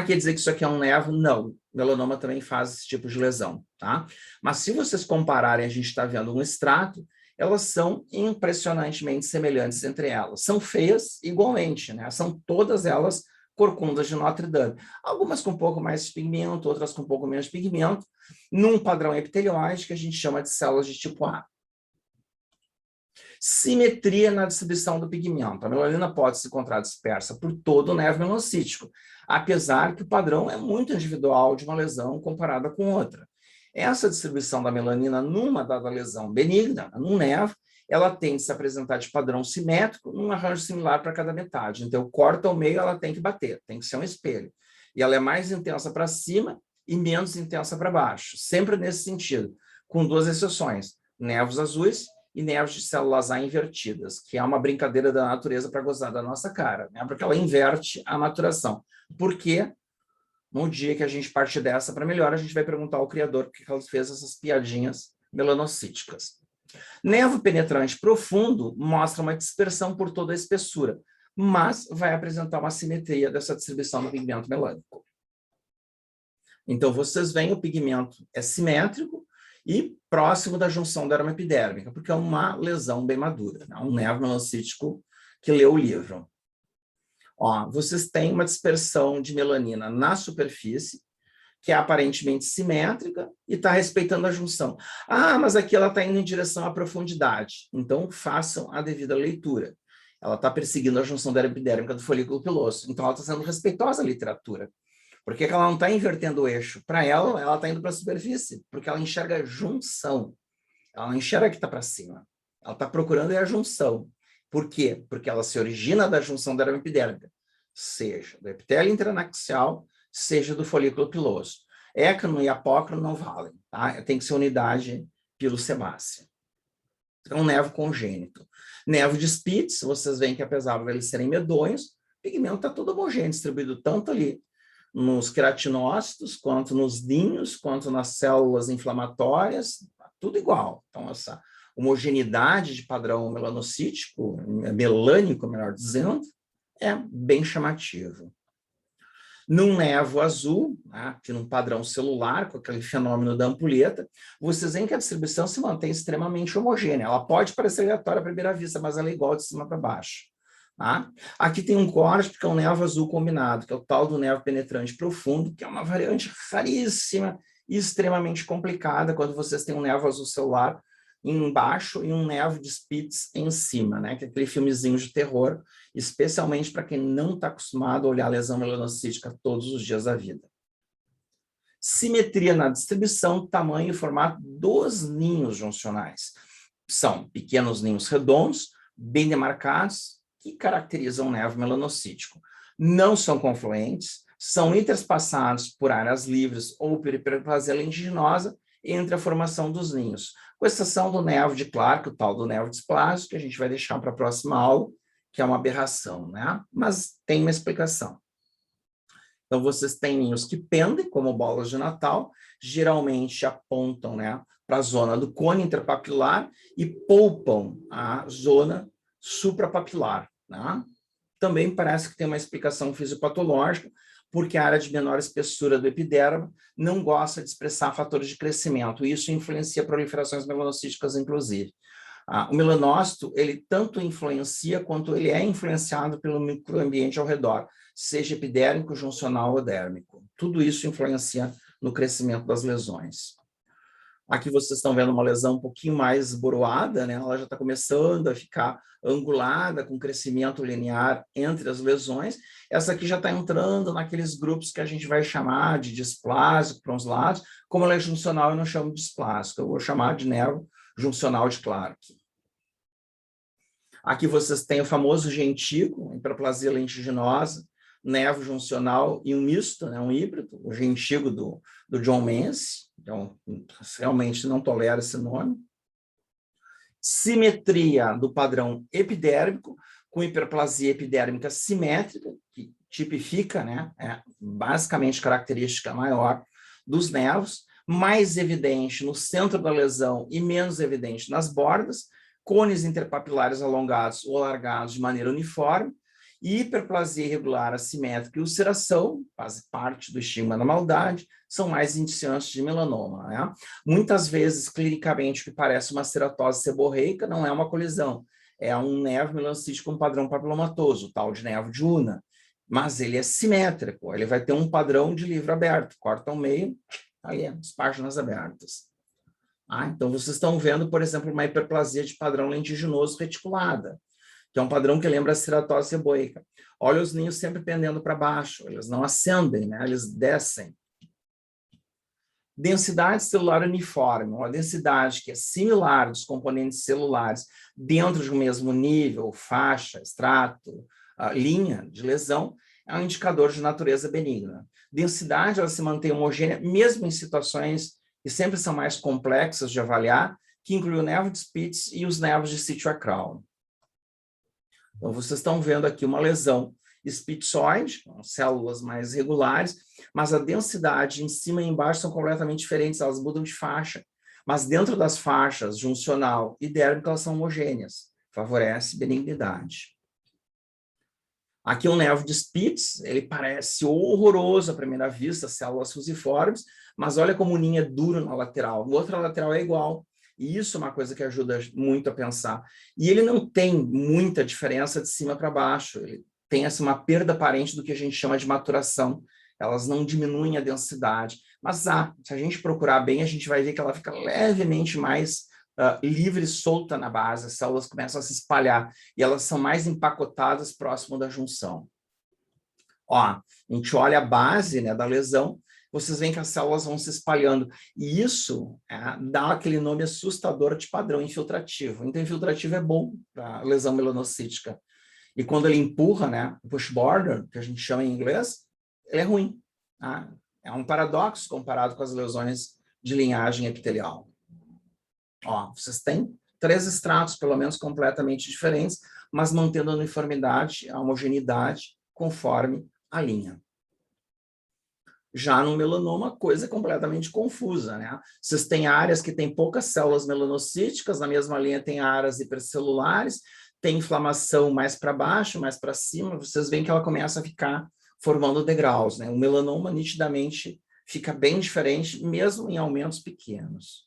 Quer dizer que isso aqui é um nevo? Não. Melanoma também faz esse tipo de lesão, tá? Mas se vocês compararem, a gente está vendo um extrato, elas são impressionantemente semelhantes entre elas. São feias igualmente, né? São todas elas corcundas de Notre Dame. Algumas com um pouco mais de pigmento, outras com um pouco menos de pigmento, num padrão epitelioide que a gente chama de células de tipo A. Simetria na distribuição do pigmento. A melanina pode se encontrar dispersa por todo o nervo melanocítico, apesar que o padrão é muito individual de uma lesão comparada com outra. Essa distribuição da melanina numa dada lesão benigna, num nervo, ela tende a se apresentar de padrão simétrico num arranjo similar para cada metade. Então, corta ao meio, ela tem que bater, tem que ser um espelho. E ela é mais intensa para cima e menos intensa para baixo, sempre nesse sentido, com 2 exceções, nervos azuis e nervos de células A invertidas, que é uma brincadeira da natureza para gozar da nossa cara, né? Porque ela inverte a maturação. Por quê? No dia que a gente parte dessa para melhor, a gente vai perguntar ao criador por que ela fez essas piadinhas melanocíticas. Nevo penetrante profundo mostra uma dispersão por toda a espessura, mas vai apresentar uma simetria dessa distribuição do pigmento melânico. Então, vocês veem, o pigmento é simétrico e próximo da junção dermoepidérmica, porque é uma lesão bem madura, né? Um nevo melanocítico que leu o livro. Vocês têm uma dispersão de melanina na superfície, que é aparentemente simétrica e está respeitando a junção. Mas aqui ela está indo em direção à profundidade. Então, façam a devida leitura. Ela está perseguindo a junção dermoepidérmica do folículo piloso. Então, ela está sendo respeitosa à literatura. Por que ela não está invertendo o eixo? Para ela está indo para a superfície, porque ela enxerga a junção. Ela não enxerga que está para cima. Ela está procurando a junção. Por quê? Porque ela se origina da junção dermoepidérmica, seja do epitélio intranaxial, seja do folículo piloso. Écano e apócrino não valem, tá? Tem que ser unidade pilosebácea. Então, nevo congênito. Nevo de Spitz, vocês veem que apesar de eles serem medonhos, o pigmento está todo homogêneo, distribuído tanto ali nos queratinócitos, quanto nos ninhos, quanto nas células inflamatórias, tudo igual. Então, essa homogeneidade de padrão melanocítico, melânico, melhor dizendo, é bem chamativo. Num névoa azul, né, que num padrão celular, com aquele fenômeno da ampulheta, vocês veem que a distribuição se mantém extremamente homogênea. Ela pode parecer aleatória à primeira vista, mas ela é igual de cima para baixo. Tá? Aqui tem um corte, porque é um névoa azul combinado, que é o tal do névoa penetrante profundo, que é uma variante raríssima e extremamente complicada quando vocês têm um névoa azul celular embaixo e um névoa de Spitz em cima, né? Que é aquele filmezinho de terror, especialmente para quem não está acostumado a olhar a lesão melanocítica todos os dias da vida. Simetria na distribuição, tamanho e formato dos ninhos juncionais. São pequenos ninhos redondos, bem demarcados, que caracterizam o névoa melanocítico. Não são confluentes, são interspassados por áreas livres ou por hiperplasia lentiginosa entre a formação dos ninhos, com exceção do névoa de Clark, o tal do névoa displásico, que a gente vai deixar para a próxima aula, que é uma aberração, né? Mas tem uma explicação. Então, vocês têm ninhos que pendem, como bolas de Natal, geralmente apontam, né, para a zona do cone interpapilar e poupam a zona suprapapilar. Né? Também parece que tem uma explicação fisiopatológica, porque a área de menor espessura do epidermo não gosta de expressar fatores de crescimento, e isso influencia proliferações melanocíticas, inclusive. O melanócito, ele tanto influencia quanto ele é influenciado pelo microambiente ao redor, seja epidérmico, juncional ou dérmico. Tudo isso influencia no crescimento das lesões. Aqui vocês estão vendo uma lesão um pouquinho mais esboroada, né? Ela já está começando a ficar angulada, com crescimento linear entre as lesões. Essa aqui já está entrando naqueles grupos que a gente vai chamar de displásico para uns lados. Como ela é juncional, eu não chamo de displásico, eu vou chamar de névoa juncional de Clark. Aqui vocês têm o famoso gentigo, hiperplasia lentiginosa, névoa juncional e um misto, né, um híbrido, o gentigo do John Mense, então realmente não tolera esse nome. Simetria do padrão epidérmico, com hiperplasia epidérmica simétrica, que tipifica, né, basicamente característica maior dos nervos, mais evidente no centro da lesão e menos evidente nas bordas, cones interpapilares alongados ou alargados de maneira uniforme, e hiperplasia irregular assimétrica e ulceração, faz parte do estigma da maldade, são mais indiciantes de melanoma. Né? Muitas vezes, clinicamente, o que parece uma ceratose seborreica não é uma colisão, é um névoa melanocítico com padrão papilomatoso, o tal de névoa de Una, mas ele é simétrico, ele vai ter um padrão de livro aberto, corta ao meio, aí as páginas abertas. Então, vocês estão vendo, por exemplo, uma hiperplasia de padrão lentiginoso reticulada, que é um padrão que lembra a ceratose seborreica. Olha os ninhos sempre pendendo para baixo, eles não ascendem, né? Eles descem. Densidade celular uniforme, uma densidade que é similar dos componentes celulares dentro de um mesmo nível, faixa, extrato, linha de lesão, é um indicador de natureza benigna. Densidade, ela se mantém homogênea, mesmo em situações que sempre são mais complexas de avaliar, que inclui o névoa de Spitz e os névos de sítio acral. Então, vocês estão vendo aqui uma lesão spitzoide, com células mais regulares, mas a densidade em cima e embaixo são completamente diferentes, elas mudam de faixa. Mas dentro das faixas juncional e dérmica, elas são homogêneas, favorece benignidade. Aqui o névoa de Spitz, ele parece horroroso à primeira vista, células fusiformes, mas olha como o ninho é duro na lateral. A outra lateral é igual. E isso é uma coisa que ajuda muito a pensar. E ele não tem muita diferença de cima para baixo. Ele tem assim, uma perda aparente do que a gente chama de maturação. Elas não diminuem a densidade. Mas se a gente procurar bem, a gente vai ver que ela fica levemente mais livre e solta na base. As células começam a se espalhar. E elas são mais empacotadas próximo da junção. A gente olha a base, né, da lesão, vocês veem que as células vão se espalhando. E isso dá aquele nome assustador de padrão infiltrativo. Então, infiltrativo é bom para a lesão melanocítica. E quando ele empurra, né, o push border, que a gente chama em inglês, ele é ruim. Tá? É um paradoxo comparado com as lesões de linhagem epitelial. Vocês têm 3 estratos, pelo menos, completamente diferentes, mas mantendo a uniformidade, a homogeneidade, conforme a linha. Já no melanoma, coisa completamente confusa, né? Vocês têm áreas que têm poucas células melanocíticas, na mesma linha tem áreas hipercelulares, tem inflamação mais para baixo, mais para cima, vocês veem que ela começa a ficar formando degraus, né? O melanoma nitidamente fica bem diferente, mesmo em aumentos pequenos.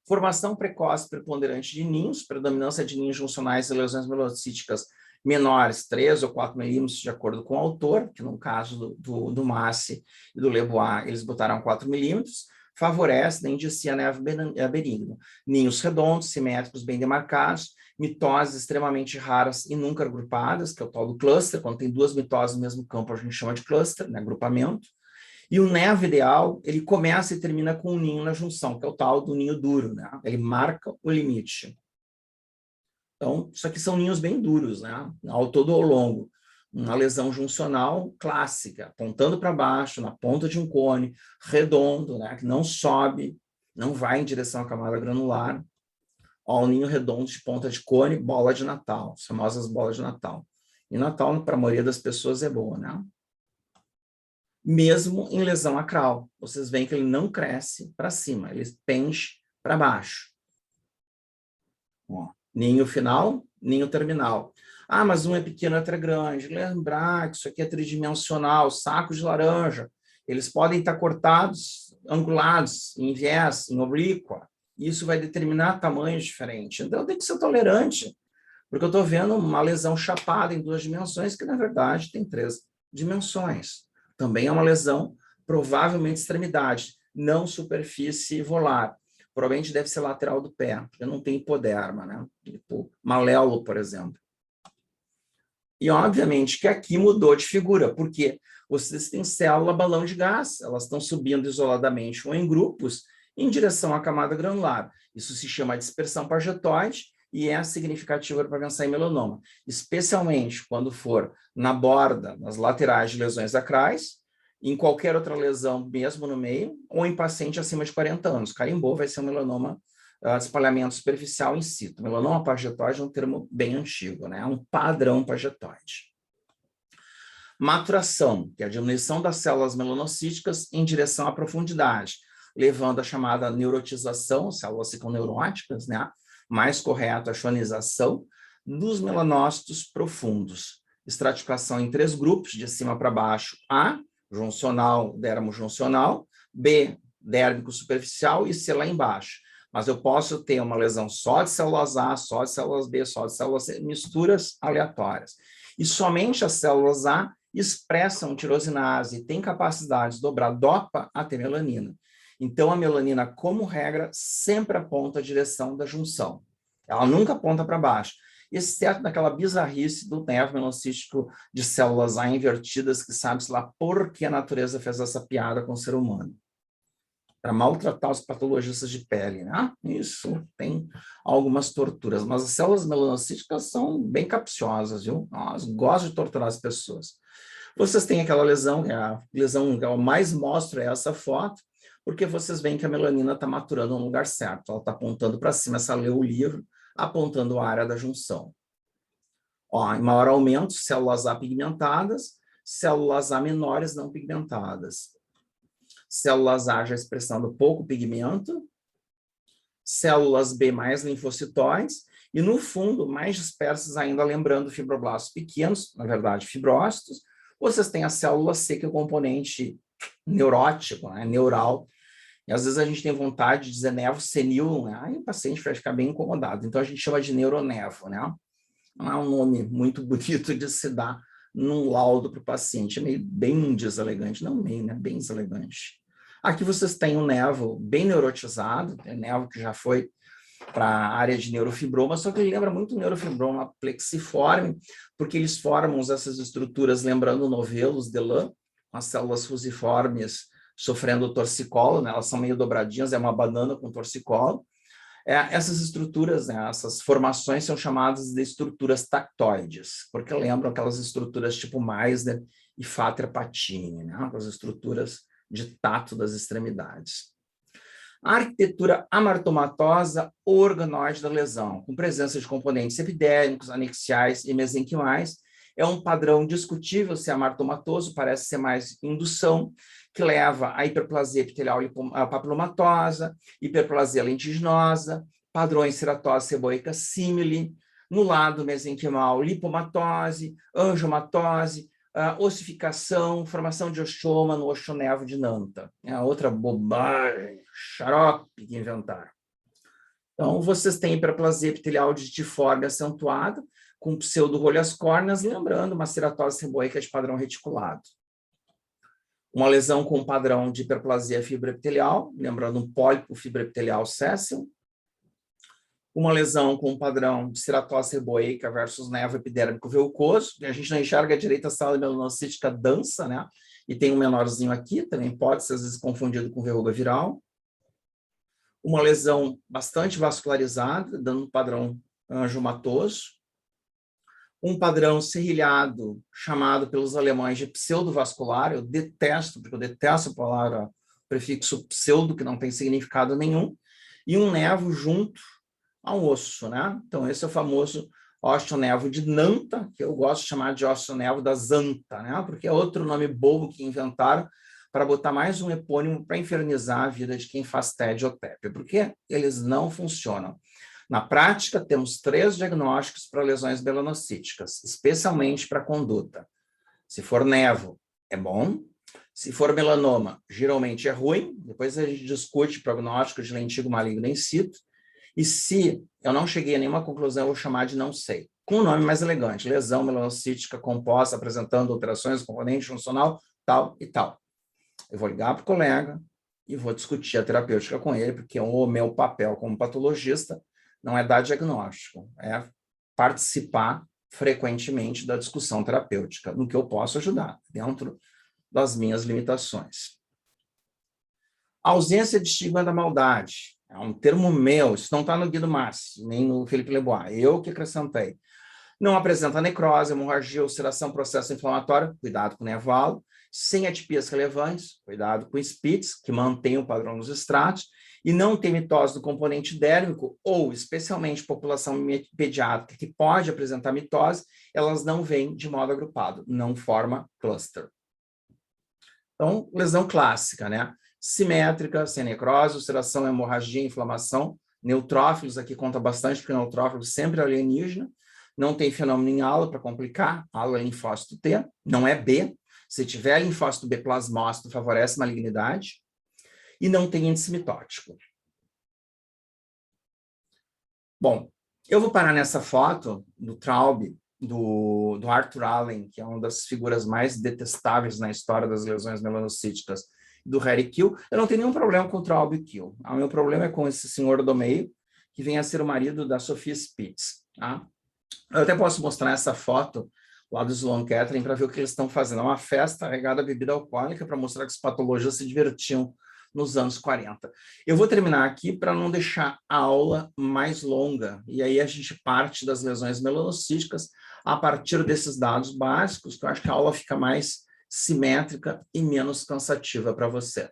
Formação precoce preponderante de ninhos, predominância de ninhos juncionais e lesões melanocíticas menores, 3 ou 4 milímetros, de acordo com o autor, que no caso do Massi e do Lebois, eles botaram 4 milímetros, favorece, né, indicia a neve benigna. Ninhos redondos, simétricos, bem demarcados, mitoses extremamente raras e nunca agrupadas, que é o tal do cluster, quando tem 2 mitoses no mesmo campo, a gente chama de cluster, né, agrupamento. E o nevo ideal, ele começa e termina com um ninho na junção, que é o tal do ninho duro, né? Ele marca o limite. Então, isso aqui são ninhos bem duros, né? Ao todo ou ao longo. Uma lesão juncional clássica, apontando para baixo, na ponta de um cone, redondo, né? Que não sobe, não vai em direção à camada granular. Ó, o ninho redondo de ponta de cone, bola de Natal, as famosas bolas de Natal. E Natal, para a maioria das pessoas, é boa, né? Mesmo em lesão acral, vocês veem que ele não cresce para cima, ele pende para baixo. Ó, ninho final, ninho terminal. Ah, mas um é pequeno, outro é grande. Lembrar que isso aqui é tridimensional, saco de laranja. Eles podem estar cortados, angulados, em viés, em oblíqua. Isso vai determinar tamanhos diferentes. Então, tem que ser tolerante, porque eu estou vendo uma lesão chapada em 2 dimensões, que, na verdade, tem 3 dimensões. Também é uma lesão, provavelmente extremidade, não superfície volar. Provavelmente deve ser lateral do pé, porque não tem hipoderma, né? Tipo maléolo, por exemplo. E, obviamente, que aqui mudou de figura, porque vocês têm célula balão de gás, elas estão subindo isoladamente ou em grupos em direção à camada granular. Isso se chama dispersão pargetoide e é significativa para pensar em melanoma, especialmente quando for na borda, nas laterais de lesões acrais, em qualquer outra lesão, mesmo no meio, ou em paciente acima de 40 anos. Carimbou vai ser um melanoma de espalhamento superficial in situ. Melanoma pargetoide é um termo bem antigo, né? É um padrão pargetoide. Maturação, que é a diminuição das células melanocíticas em direção à profundidade, levando a chamada neurotização, células ficam neuróticas, né? Mais correto, a chonização dos melanócitos profundos. Estratificação em 3 grupos, de cima para baixo. A, juncional, dermo-juncional. B, dérmico superficial. E C, lá embaixo. Mas eu posso ter uma lesão só de células A, só de células B, só de células C, misturas aleatórias. E somente as células A expressam tirosinase e têm capacidade de dobrar dopa até melanina. Então, a melanina, como regra, sempre aponta a direção da junção. Ela nunca aponta para baixo, exceto naquela bizarrice do nervo melanocítico de células A invertidas, que sabe-se lá por que a natureza fez essa piada com o ser humano. Para maltratar os patologistas de pele, né? Isso, tem algumas torturas, mas as células melanocíticas são bem capciosas, viu? Elas gostam de torturar as pessoas. Vocês têm aquela lesão, que é a lesão que eu mais mostro é essa foto, porque vocês veem que a melanina está maturando no lugar certo, ela está apontando para cima, essa leu o livro, apontando a área da junção. Ó, em maior aumento, células A pigmentadas, células A menores não pigmentadas. Células A já expressando pouco pigmento, células B mais linfocitóides, e no fundo, mais dispersas ainda, lembrando fibroblastos pequenos, na verdade fibrócitos, vocês têm a célula C, que é o componente neurótico, né, neural, e às vezes a gente tem vontade de dizer nevo senil, né? Aí o paciente vai ficar bem incomodado, então a gente chama de neuronevo, né? Não é um nome muito bonito de se dar num laudo para o paciente, é meio bem deselegante, não meio, né? Bem deselegante. Aqui vocês têm um nevo bem neurotizado, tem nevo que já foi para a área de neurofibroma, só que ele lembra muito o neurofibroma plexiforme, porque eles formam essas estruturas, lembrando novelos de lã, as células fusiformes sofrendo torcicolo, né? Elas são meio dobradinhas, é uma banana com torcicolo. Essas estruturas, né, essas formações são chamadas de estruturas tactoides, porque lembram aquelas estruturas tipo Meissner e Fater-Patini, né? As estruturas de tato das extremidades. A arquitetura amartomatosa organoide da lesão, com presença de componentes epidérmicos, anexiais e mesenquimais, é um padrão discutível se é amartomatoso, parece ser mais indução, que leva à hiperplasia epitelial papilomatosa, hiperplasia lentiginosa, padrões ceratose seboica simile, no lado mesenquimal lipomatose, angiomatose, Ossificação, formação de osteoma no osteonevo de Nanta. É a outra bobagem, xarope que inventaram. Então, vocês têm hiperplasia epitelial digitiforme acentuada, com pseudorolhas córneas, lembrando uma ceratose seboica de padrão reticulado. Uma lesão com padrão de hiperplasia fibroepitelial, lembrando um pólipo fibroepitelial séssil. Uma lesão com padrão de ceratose seboica versus nevo epidérmico verrucoso. A gente não enxerga a direita sala melanocítica dança, né? E tem um menorzinho aqui, também pode ser às vezes confundido com verruga viral. Uma lesão bastante vascularizada, dando um padrão angiomatoso. Um padrão serrilhado, chamado pelos alemães de pseudovascular. Eu detesto, porque eu detesto a palavra, o prefixo pseudo, que não tem significado nenhum. E um nevo junto a um osso, né? Então, esse é o famoso osteonevo de Nanta, que eu gosto de chamar de osteonevo da Zanta, né? Porque é outro nome bobo que inventaram para botar mais um epônimo para infernizar a vida de quem faz TED ou TEP, porque eles não funcionam. Na prática, temos 3 diagnósticos para lesões melanocíticas, especialmente para conduta. Se for nevo, é bom. Se for melanoma, geralmente é ruim. Depois a gente discute prognóstico de lentigo maligno in situ. E se eu não cheguei a nenhuma conclusão, eu vou chamar de não sei. Com um nome mais elegante, lesão melanocítica composta apresentando alterações do componente funcional, tal e tal. Eu vou ligar para o colega e vou discutir a terapêutica com ele, porque o meu papel como patologista não é dar diagnóstico, é participar frequentemente da discussão terapêutica, no que eu posso ajudar, dentro das minhas limitações. A ausência de estigma da maldade. É um termo meu, isso não está no Guido Massi, nem no Felipe Lebois, eu que acrescentei. Não apresenta necrose, hemorragia, ulceração, processo inflamatório, cuidado com o nevalo. Sem atipias relevantes, cuidado com Spitz, que mantém o padrão nos estratos. E não tem mitose do componente dérmico, ou especialmente população pediátrica que pode apresentar mitose, elas não vêm de modo agrupado, não forma cluster. Então, lesão clássica, né? Simétrica, sem necrose, ulceração, hemorragia, inflamação. Neutrófilos aqui conta bastante, porque neutrófilo sempre é alienígena. Não tem fenômeno em ala para complicar. Ala é linfócito T, não é B. Se tiver linfócito B plasmócito, favorece malignidade. E não tem índice mitótico. Bom, eu vou parar nessa foto do Traub, do Arthur Allen, que é uma das figuras mais detestáveis na história das lesões melanocíticas, do Harry Kill. Eu não tenho nenhum problema com o Traub e Kill. O meu problema é com esse senhor do meio, que vem a ser o marido da Sophia Spitz. Tá? Eu até posso mostrar essa foto lá do Sloan Kettering para ver o que eles estão fazendo. É uma festa regada a bebida alcoólica para mostrar que os patologistas se divertiam nos anos 40. Eu vou terminar aqui para não deixar a aula mais longa, e aí a gente parte das lesões melanocíticas a partir desses dados básicos, que eu acho que a aula fica mais simétrica e menos cansativa para vocês.